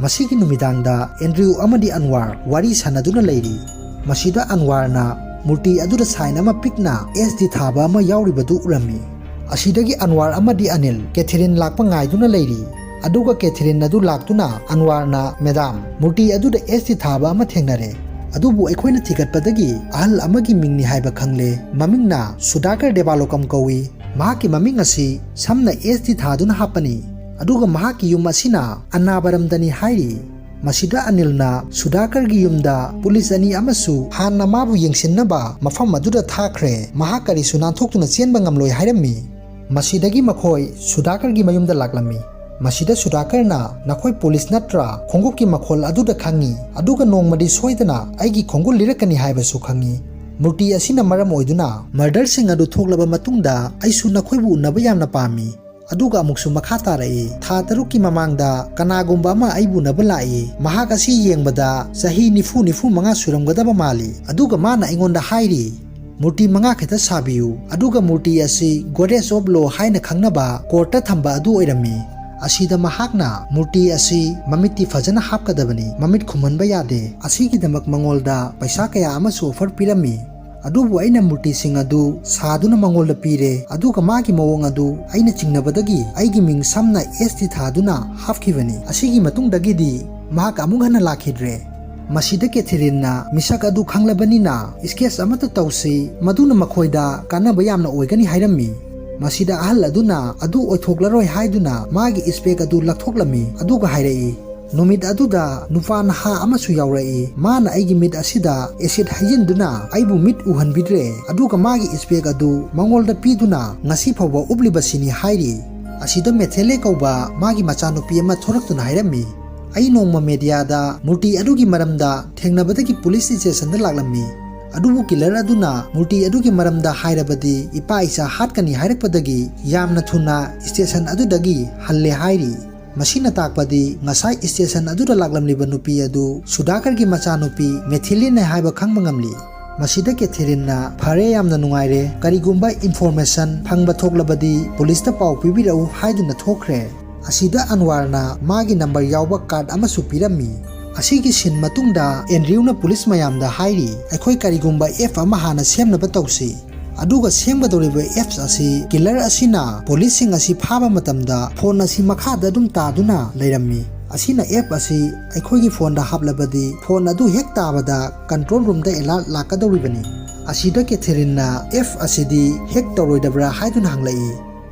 मसीगी नुमिदांगदा एंड्रयू अमदी अनवार वारी सानदुना लेरी मसीदा अनवारना मूर्ति अदुदा साइन अमा पिकना एसडी थाबा अमा यावरिबदु उरम्मी ꯑꯁꯤꯗꯒꯤ ꯑꯟꯋꯥꯔ ꯑꯃꯗꯤ ꯑꯅꯤꯜ ꯀꯦꯊꯔꯤꯟ ꯂꯥꯛꯄ ꯉꯥꯏꯗꯨꯅ ꯂꯩꯔꯤ꯫ ꯑꯗꯨꯒ ꯀꯦꯊꯔꯤꯟ ꯑꯗꯨ ꯂꯥꯛꯇꯨꯅ ꯑꯟꯋꯥꯔꯅ ꯃꯦꯗꯥꯝ ꯃꯨꯔꯇꯤ ꯑꯗꯨꯗ ꯑꯦꯁꯇꯤ ꯊꯥꯕ ꯑꯃ ꯊꯦꯡꯅꯔꯦ, ꯑꯗꯨꯕꯨ ꯑꯩꯈꯣꯏꯅ ꯊꯤꯒꯠꯄꯗꯒꯤ ꯑꯍꯜ ꯑꯃꯒꯤ ꯃꯤꯡꯅꯤ ꯍꯥꯏꯕ ꯈꯪꯂꯦ, ꯃꯃꯤꯡꯅ ꯁꯨꯗꯥꯀꯔ ꯗꯦꯕꯥꯂꯣꯀꯝ ꯀꯧꯏ, ꯃꯍꯥꯛꯀꯤ ꯃꯃꯤꯡ ꯑꯁꯤ ꯁꯝꯅ ꯑꯦꯁꯇꯤ ꯊꯥꯗꯨꯅ ꯍꯥꯞꯄꯅꯤ, ꯑꯗꯨꯒ ꯃꯍꯥꯛꯀꯤ ꯌꯨꯝ ꯑꯁꯤꯅ ꯑꯟꯅꯥꯕꯔꯝꯗꯅꯤ ꯍꯥꯏꯔꯤ꯫ ꯃꯁꯤꯗ ꯑꯅꯤꯜꯅ ꯁꯨꯗꯥꯀꯔꯒꯤ ꯌꯨꯝꯗ ꯄꯨꯂꯤꯁ ꯑꯅꯤ ꯑꯃꯁꯨ ꯍꯥꯟꯅ ꯃꯥꯕꯨ ꯌꯦꯡꯁꯤꯟꯅꯕ ꯃꯐꯝ ꯑꯗꯨꯗ ꯊꯥꯈ꯭ꯔꯦ, ꯃꯍꯥꯛ ꯀꯔꯤꯁꯨ ꯅꯥꯟꯊꯣꯛꯇꯨꯅ ꯆꯦꯟꯕ ꯉꯝꯂꯣꯏ ꯍꯥꯏꯔꯝꯃꯤ꯫ ꯃꯁꯤꯗꯒꯤ ꯃꯈꯣꯏ ꯁꯨꯗꯥꯀꯔꯒꯤ ꯃꯌꯨꯝꯗ ꯂꯥꯛꯂꯝꯃꯤ꯫ ꯃꯁꯤꯗ ꯁꯨꯗꯥꯀꯔꯅ ꯅꯈꯣꯏ ꯄꯨꯂꯤꯁ ꯅꯠꯇ꯭ꯔꯥ, ꯈꯣꯡꯎꯞꯀꯤ ꯃꯈꯣꯜ ꯑꯗꯨꯗ ꯈꯪꯉꯤ, ꯑꯗꯨꯒ ꯅꯣꯡꯃꯗꯤ ꯁꯣꯏꯗꯅ ꯑꯩꯒꯤ ꯈꯣꯡꯒꯨꯜ ꯂꯤꯔꯛꯀꯅꯤ ꯍꯥꯏꯕꯁꯨ ꯈꯪꯉꯤ꯫ ꯃꯨꯔꯇꯤ ꯑꯁꯤꯅ ꯃꯔꯝ ꯑꯣꯏꯗꯨꯅ ꯃꯔꯗꯔꯁꯤꯡ ꯑꯗꯨ ꯊꯣꯛꯂꯕ ꯃꯇꯨꯡꯗ ꯑꯩꯁꯨ ꯅꯈꯣꯏꯕꯨ ꯎꯅꯕ ꯌꯥꯝꯅ ꯄꯥꯝꯃꯤ, ꯑꯗꯨꯒ ꯑꯃꯨꯛꯁꯨ ꯃꯈꯥ ꯇꯥꯔꯛꯏ, ꯊꯥ 6ꯀꯤ ꯃꯃꯥꯡꯗ ꯀꯅꯥꯒꯨꯝꯕ ꯑꯃ ꯑꯩꯕꯨ ꯎꯅꯕ ꯂꯥꯛꯏ, ꯃꯍꯥꯛ ꯑꯁꯤ ꯌꯦꯡꯕꯗ ꯆꯍꯤ 90-95 ꯁꯨꯔꯝꯒꯗꯕ ꯃꯥꯜꯂꯤ, ꯑꯗꯨꯒ ꯃꯥꯅ ꯑꯩꯉꯣꯟꯗ ꯍꯥꯏꯔꯤ ꯃꯨꯔꯇꯤ 5 ꯈꯛꯇ ꯁꯥꯕꯤꯌꯨ, ꯑꯗꯨꯒ ꯃꯨꯔꯇꯤ ꯑꯁꯤ ꯒꯣꯗꯦꯁ ꯑꯣꯐ ꯂꯣ ꯍꯥꯏꯅ ꯈꯪꯅꯕ ꯀꯣꯔꯠꯇ ꯊꯝꯕ ꯑꯗꯨ ꯑꯣꯏꯔꯝꯃꯤ꯫ ꯑꯁꯤꯗ ꯃꯍꯥꯛꯅ ꯃꯨꯔꯇꯤ ꯑꯁꯤ ꯃꯃꯤꯠꯇꯤ ꯐꯖꯅ ꯍꯥꯞꯀꯗꯕꯅꯤ, ꯃꯃꯤꯠ ꯈꯨꯝꯍꯟꯕ ꯌꯥꯗꯦ, ꯑꯁꯤꯒꯤꯗꯃꯛ ꯃꯉꯣꯟꯗ ꯄꯩꯁꯥ ꯀꯌꯥ ꯑꯃꯁꯨ ꯑꯣꯐꯔ ꯄꯤꯔꯝꯃꯤ, ꯑꯗꯨꯕꯨ ꯑꯩꯅ ꯃꯨꯔꯇꯤꯁꯤꯡ ꯑꯗꯨ ꯁꯥꯗꯨꯅ ꯃꯉꯣꯟꯗ ꯄꯤꯔꯦ, ꯑꯗꯨꯒ ꯃꯥꯒꯤ ꯃꯑꯣꯡ ꯑꯗꯨ ꯑꯩꯅ ꯆꯤꯡꯅꯕꯗꯒꯤ ꯑꯩꯒꯤ ꯃꯤꯡ ꯁꯝꯅ ꯑꯦꯁꯇꯤ ꯊꯥꯗꯨꯅ ꯍꯥꯞꯈꯤꯕꯅꯤ꯫ ꯑꯁꯤꯒꯤ ꯃꯇꯨꯡꯗꯒꯤꯗꯤ ꯃꯍꯥꯛ ꯑꯃꯨꯛ ꯍꯟꯅ ꯂꯥꯛꯈꯤꯗ꯭ꯔꯦ꯫ ꯃꯁꯤꯗ ꯀꯦꯊꯔꯤꯟꯅ ꯃꯤꯁꯛ ꯑꯗꯨ ꯈꯪꯂꯕꯅꯤꯅ ꯁ꯭ꯀꯦꯆ ꯑꯃꯠꯇ ꯇꯧꯁꯤ, ꯃꯗꯨꯅ ꯃꯈꯣꯏꯗ ꯀꯥꯟꯅꯕ ꯌꯥꯝꯅ ꯑꯣꯏꯒꯅꯤ ꯍꯥꯏꯔꯝꯃꯤ꯫ ꯃꯁꯤꯗ ꯑꯍꯜ ꯑꯗꯨꯅ ꯑꯗꯨ ꯑꯣꯏꯊꯣꯛꯂꯔꯣꯏ ꯍꯥꯏꯗꯨꯅ ꯃꯥꯒꯤ ꯁ꯭ꯄꯦꯛ ꯑꯗꯨ ꯂꯧꯊꯣꯛꯂꯝꯃꯤ, ꯑꯗꯨꯒ ꯍꯥꯏꯔꯛꯏ ꯅꯨꯃꯤꯠ ꯑꯗꯨꯗ ꯅꯨꯄꯥ ꯅꯍꯥ ꯑꯃꯁꯨ ꯌꯥꯎꯔꯛꯏ, ꯃꯥꯅ ꯑꯩꯒꯤ ꯃꯤꯠ ꯑꯁꯤꯗ ꯑꯦꯁꯤꯗ ꯍꯩꯖꯤꯟꯗꯨꯅ ꯑꯩꯕꯨ ꯃꯤꯠ ꯎꯍꯟꯕꯤꯗ꯭ꯔꯦ, ꯑꯗꯨꯒ ꯃꯥꯒꯤ ꯁ꯭ꯄꯦꯛ ꯑꯗꯨ ꯃꯉꯣꯟꯗ ꯄꯤꯗꯨꯅ ꯉꯁꯤ ꯐꯥꯎꯕ ꯎꯞꯂꯤꯕꯁꯤꯅꯤ ꯍꯥꯏꯔꯤ꯫ ꯑꯁꯤꯗ ꯃꯦꯊꯦꯂꯦ ꯀꯧꯕ ꯃꯥꯒꯤ ꯃꯆꯥꯅꯨꯄꯤ ꯑꯃ ꯊꯣꯔꯛꯇꯨꯅ ꯍꯥꯏꯔꯝꯃꯤ ꯑꯩ ꯅꯣꯡꯃ ꯃꯦꯗꯤꯌꯥꯗ ꯃꯨꯔꯇꯤ ꯑꯗꯨꯒꯤ ꯃꯔꯝꯗ ꯊꯦꯡꯅꯕꯗꯒꯤ ꯄꯨꯂꯤꯁ ꯁ꯭ꯇꯦꯁꯟꯗ ꯂꯥꯛꯂꯝꯃꯤ, ꯑꯗꯨꯕꯨ ꯀꯤꯂꯔ ꯑꯗꯨꯅ ꯃꯨꯔꯇꯤ ꯑꯗꯨꯒꯤ ꯃꯔꯝꯗ ꯍꯥꯏꯔꯕꯗꯤ ꯏꯄꯥ ꯏꯆꯥ ꯍꯥꯠꯀꯅꯤ ꯍꯥꯏꯔꯛꯄꯗꯒꯤ ꯌꯥꯝꯅ ꯊꯨꯅ ꯁ꯭ꯇꯦꯁꯟ ꯑꯗꯨꯗꯒꯤ ꯍꯜꯂꯦ ꯍꯥꯏꯔꯤ꯫ ꯃꯁꯤꯅ ꯇꯥꯛꯄꯗꯤ ꯉꯁꯥꯏ ꯁ꯭ꯇꯦꯁꯟ ꯑꯗꯨꯗ ꯂꯥꯛꯂꯝꯂꯤꯕ ꯅꯨꯄꯤ ꯑꯗꯨ ꯁꯨꯗꯥꯀꯔꯒꯤ ꯃꯆꯥꯅꯨꯄꯤ ꯃꯦꯊꯤꯂꯤꯟꯅꯤ ꯍꯥꯏꯕ ꯈꯪꯕ ꯉꯝꯂꯤ꯫ ꯃꯁꯤꯗ ꯀꯦꯊꯔꯤꯟꯅ ꯐꯔꯦ, ꯌꯥꯝꯅ ꯅꯨꯡꯉꯥꯏꯔꯦ, ꯀꯔꯤꯒꯨꯝꯕ ꯏꯟꯐꯣꯔꯃꯦꯁꯟ ꯐꯪꯕ ꯊꯣꯛꯂꯕꯗꯤ ꯄꯨꯂꯤꯁꯇ ꯄꯥꯎ ꯄꯤꯕꯤꯔꯛꯎ ꯍꯥꯏꯗꯨꯅ ꯊꯣꯛꯈ꯭ꯔꯦ꯫ ꯑꯁꯤꯗ ꯑꯟꯋꯥꯔꯅ ꯃꯥꯒꯤ ꯅꯝꯕꯔ ꯌꯥꯎꯕ ꯀꯥꯔꯗ ꯑꯃꯁꯨ ꯄꯤꯔꯝꯃꯤ꯫ ꯑꯁꯤꯒꯤ ꯁꯤꯟ ꯃꯇꯨꯡꯗ ꯑꯦꯟꯗ꯭ꯔꯤꯌꯨꯅ ꯄꯨꯂꯤꯁ ꯃꯌꯥꯝꯗ ꯍꯥꯏꯔꯤ ꯑꯩꯈꯣꯏ ꯀꯔꯤꯒꯨꯝꯕ ꯑꯦꯞ ꯑꯃ ꯍꯥꯟꯅ ꯁꯦꯝꯅꯕ ꯇꯧꯁꯤ, ꯑꯗꯨꯒ ꯁꯦꯝꯒꯗꯧꯔꯤꯕ ꯑꯦꯞꯁ ꯑꯁꯤ ꯀꯤꯂꯔ ꯑꯁꯤꯅ ꯄꯨꯂꯤꯁꯁꯤꯡ ꯑꯁꯤ ꯐꯥꯕ ꯃꯇꯝꯗ ꯐꯣꯟ ꯑꯁꯤ ꯃꯈꯥꯗ ꯑꯗꯨꯝ ꯇꯥꯗꯨꯅ ꯂꯩꯔꯝꯃꯤ, ꯑꯁꯤꯅ ꯑꯦꯞ ꯑꯁꯤ ꯑꯩꯈꯣꯏꯒꯤ ꯐꯣꯟꯗ ꯍꯥꯞꯂꯕꯗꯤ ꯐꯣꯟ ꯑꯗꯨ ꯍꯦꯛ ꯇꯥꯕꯗ ꯀꯟꯇ꯭ꯔꯣꯜ ꯔꯨꯝꯗ ꯑꯦꯂꯥꯔꯠ ꯂꯥꯛꯀꯗꯧꯔꯤꯕꯅꯤ꯫ ꯑꯁꯤꯗ ꯀꯦꯊꯔꯤꯟꯅ ꯑꯦꯞ ꯑꯁꯤꯗꯤ ꯍꯦꯛ ꯇꯧꯔꯣꯏꯗꯕ꯭ꯔꯥ ꯍꯥꯏꯗꯨꯅ ꯍꯪꯂꯛꯏ꯫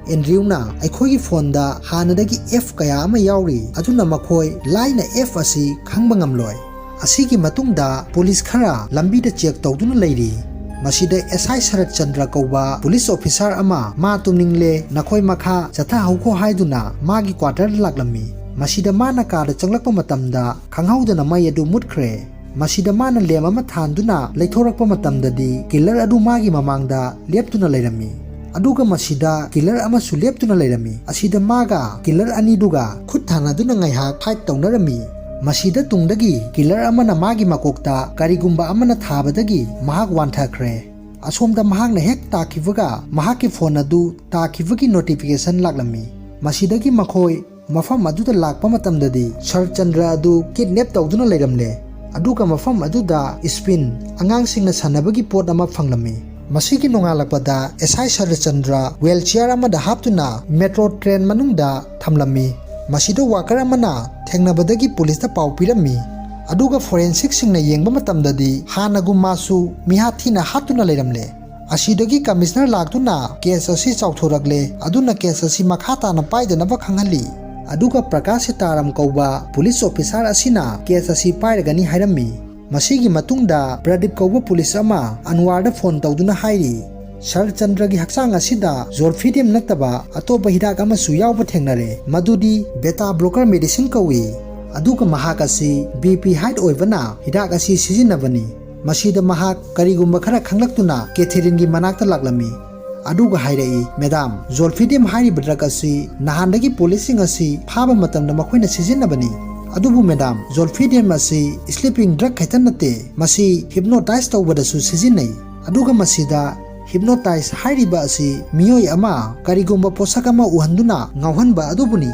ꯑꯦꯟꯗ꯭ꯔꯤꯌꯨꯅ ꯑꯩꯈꯣꯏꯒꯤ ꯐꯣꯟꯗ ꯍꯥꯟꯅꯗꯒꯤ ꯑꯦꯞ ꯀꯌꯥ ꯑꯃ ꯌꯥꯎꯔꯤ, ꯑꯗꯨꯅ ꯃꯈꯣꯏ ꯂꯥꯏꯅ ꯑꯦꯞ ꯑꯁꯤ ꯈꯪꯕ ꯉꯝꯂꯣꯏ꯫ ꯑꯁꯤꯒꯤ ꯃꯇꯨꯡꯗ ꯄꯨꯂꯤꯁ ꯈꯔ ꯂꯝꯕꯤꯗ ꯆꯦꯛ ꯇꯧꯗꯨꯅ ꯂꯩꯔꯤ꯫ ꯃꯁꯤꯗ ꯑꯦꯁꯥꯏ ꯁꯔꯠ ꯆꯟꯗ꯭ꯔ ꯀꯧꯕ ꯄꯨꯂꯤꯁ ꯑꯣꯐꯤꯁꯥꯔ ꯑꯃ ꯃꯥ ꯇꯨꯝꯅꯤꯡꯂꯦ, ꯅꯈꯣꯏ ꯃꯈꯥ ꯆꯠꯊꯍꯧꯈꯣ ꯍꯥꯏꯗꯨꯅ ꯃꯥꯒꯤ ꯀ꯭ꯋꯥꯇꯔꯗ ꯂꯥꯛꯂꯝꯃꯤ꯫ ꯃꯁꯤꯗ ꯃꯥꯅ ꯀꯥꯗ ꯆꯪꯂꯛꯄ ꯃꯇꯝꯗ ꯈꯪꯍꯧꯗꯅ ꯃꯩ ꯑꯗꯨ ꯃꯨꯠꯈ꯭ꯔꯦ꯫ ꯃꯁꯤꯗ ꯃꯥꯅ ꯂꯦꯝ ꯑꯃ ꯊꯥꯟꯗꯨꯅ ꯂꯩꯊꯣꯔꯛꯄ ꯃꯇꯝꯗꯗꯤ ꯀꯤꯂꯔ ꯑꯗꯨ ꯃꯥꯒꯤ ꯃꯃꯥꯡꯗ ꯂꯦꯞꯇꯨꯅ ꯂꯩꯔꯝꯃꯤ, ꯑꯗꯨꯒ ꯃꯁꯤꯗ ꯀꯤꯂꯔ ꯑꯃꯁꯨ ꯂꯦꯞꯇꯨꯅ ꯂꯩꯔꯝꯃꯤ꯫ ꯑꯁꯤꯗ ꯃꯥꯒ ꯀꯤꯂꯔ ꯑꯅꯤꯗꯨꯒ ꯈꯨꯠ ꯊꯥꯅꯗꯨꯅ ꯉꯥꯏꯍꯥꯛ ꯐꯥꯏꯠ ꯇꯧꯅꯔꯝꯃꯤ꯫ ꯃꯁꯤꯗ ꯇꯨꯡꯗꯒꯤ ꯀꯤꯂꯔ ꯑꯃꯅ ꯃꯥꯒꯤ ꯃꯀꯣꯛꯇ ꯀꯔꯤꯒꯨꯝꯕ ꯑꯃꯅ ꯊꯥꯕꯗꯒꯤ ꯃꯍꯥꯛ ꯋꯥꯟꯊꯈ꯭ꯔꯦ꯫ ꯑꯁꯣꯝꯗ ꯃꯍꯥꯛꯅ ꯍꯦꯛ ꯇꯥꯈꯤꯕꯒ ꯃꯍꯥꯛꯀꯤ ꯐꯣꯟ ꯑꯗꯨ ꯇꯥꯈꯤꯕꯒꯤ ꯅꯣꯇꯤꯐꯤꯀꯦꯁꯟ ꯂꯥꯛꯂꯝꯃꯤ꯫ ꯃꯁꯤꯗꯒꯤ ꯃꯈꯣꯏ ꯃꯐꯝ ꯑꯗꯨꯗ ꯂꯥꯛꯄ ꯃꯇꯝꯗꯗꯤ ꯁꯔꯠ ꯆꯟꯗ꯭ꯔ ꯑꯗꯨ ꯀꯤꯗꯅꯦꯞ ꯇꯧꯗꯨꯅ ꯂꯩꯔꯝꯂꯦ, ꯑꯗꯨꯒ ꯃꯐꯝ ꯑꯗꯨꯗ ꯁ꯭ꯄꯤꯟ, ꯑꯉꯥꯡꯁꯤꯡꯅ ꯁꯥꯟꯅꯕꯒꯤ ꯄꯣꯠ ꯑꯃ ꯐꯪꯂꯝꯃꯤ꯫ ꯃꯁꯤꯒꯤ ꯅꯣꯡꯉꯥꯜꯂꯛꯄꯗ ꯑꯦꯁꯥꯏ ꯁꯔꯠ ꯆꯟꯗ꯭ꯔ ꯋꯦꯜꯆꯤꯌꯥꯔ ꯑꯃꯗ ꯍꯥꯞꯇꯨꯅ ꯃꯦꯇ꯭ꯔꯣ ꯇ꯭ꯔꯦꯟ ꯃꯅꯨꯡꯗ ꯊꯝꯂꯝꯃꯤ꯫ ꯃꯁꯤꯗ ꯋꯥꯀꯔ ꯑꯃꯅ ꯊꯦꯡꯅꯕꯗꯒꯤ ꯄꯨꯂꯤꯁꯇ ꯄꯥꯎ ꯄꯤꯔꯝꯃꯤ, ꯑꯗꯨꯒ ꯐꯣꯔꯦꯟꯁꯤꯛꯁꯤꯡꯅ ꯌꯦꯡꯕ ꯃꯇꯝꯗꯗꯤ ꯍꯥꯟꯅꯒꯨꯝ ꯃꯥꯁꯨ ꯃꯤꯍꯥꯠꯊꯤꯅ ꯍꯥꯠꯇꯨꯅ ꯂꯩꯔꯝꯂꯦ꯫ ꯑꯁꯤꯗꯒꯤ ꯀꯃꯤꯁꯅꯔ ꯂꯥꯛꯇꯨꯅ ꯀꯦꯁ ꯑꯁꯤ ꯆꯥꯎꯊꯣꯔꯛꯂꯦ, ꯑꯗꯨꯅ ꯀꯦꯁ ꯑꯁꯤ ꯃꯈꯥ ꯇꯥꯅ ꯄꯥꯏꯗꯅꯕ ꯈꯪꯍꯜꯂꯤ, ꯑꯗꯨꯒ ꯄ꯭ꯔꯀꯥꯁ ꯁꯤꯇꯥꯔꯥꯝ ꯀꯧꯕ ꯄꯨꯂꯤꯁ ꯑꯣꯐꯤꯁꯥꯔ ꯑꯁꯤꯅ ꯀꯦꯁ ꯑꯁꯤ ꯄꯥꯏꯔꯒꯅꯤ ꯍꯥꯏꯔꯝꯃꯤ꯫ ꯃꯁꯤꯒꯤ ꯃꯇꯨꯡꯗ ꯄ꯭ꯔꯗꯤꯞ ꯀꯧꯕ ꯄꯨꯂꯤꯁ ꯑꯃ ꯑꯟꯋꯥꯔꯗ ꯐꯣꯟ ꯇꯧꯗꯨꯅ ꯍꯥꯏꯔꯤ ꯁꯔꯠ ꯆꯟꯗ꯭ꯔꯒꯤ ꯍꯛꯆꯥꯡ ꯑꯁꯤꯗ ꯖꯣꯔꯐꯤꯗꯤꯌꯝ ꯅꯠꯇꯕ ꯑꯇꯣꯞꯄ ꯍꯤꯗꯥꯛ ꯑꯃꯁꯨ ꯌꯥꯎꯕ ꯊꯦꯡꯅꯔꯦ, ꯃꯗꯨꯗꯤ ꯕꯦꯇꯥ ꯕ꯭ꯂꯣꯀꯔ ꯃꯦꯗꯤꯁꯤꯟ ꯀꯧꯏ, ꯑꯗꯨꯒ ꯃꯍꯥꯛ ꯑꯁꯤ BP ꯍꯥꯏꯠ ꯑꯣꯏꯕꯅ ꯍꯤꯗꯥꯛ ꯑꯁꯤ ꯁꯤꯖꯤꯟꯅꯕꯅꯤ꯫ ꯃꯁꯤꯗ ꯃꯍꯥꯛ ꯀꯔꯤꯒꯨꯝꯕ ꯈꯔ ꯈꯪꯂꯛꯇꯨꯅ ꯀꯦꯊꯦꯔꯤꯟꯒꯤ ꯃꯅꯥꯛꯇ ꯂꯥꯛꯂꯝꯃꯤ, ꯑꯗꯨꯒ ꯍꯥꯏꯔꯛꯏ ꯃꯦꯗꯥꯝ, ꯖꯣꯔꯐꯤꯗꯤꯌꯝ ꯍꯥꯏꯔꯤꯕ ꯗ꯭ꯔꯒ ꯑꯁꯤ ꯅꯍꯥꯟꯗꯒꯤ ꯄꯨꯂꯤꯁꯁꯤꯡ ꯑꯁꯤ ꯐꯥꯕ ꯃꯇꯝꯗ ꯃꯈꯣꯏꯅ ꯁꯤꯖꯤꯟꯅꯕꯅꯤ, ꯑꯗꯨꯕꯨ ꯃꯦꯗꯥꯝ, ꯖꯣꯔꯐꯤꯗꯤꯌꯝ ꯑꯁꯤ ꯁ꯭ꯂꯤꯄꯤꯡ ꯗ꯭ꯔꯒ ꯈꯛꯇ ꯅꯠꯇꯦ, ꯃꯁꯤ ꯍꯤꯞꯅꯣꯇꯥꯏꯖ ꯇꯧꯕꯗꯁꯨ ꯁꯤꯖꯤꯟꯅꯩ, ꯑꯗꯨꯒ ꯃꯁꯤꯗ ꯍꯤꯞꯅꯣꯇꯥꯏꯖ ꯍꯥꯏꯔꯤꯕ ꯑꯁꯤ ꯃꯤꯑꯣꯏ ꯑꯃ ꯀꯔꯤꯒꯨꯝꯕ ꯄꯣꯠꯁꯛ ꯑꯃ ꯎꯍꯟꯗꯨꯅ ꯉꯥꯎꯍꯟꯕ ꯑꯗꯨꯕꯨꯅꯤ꯫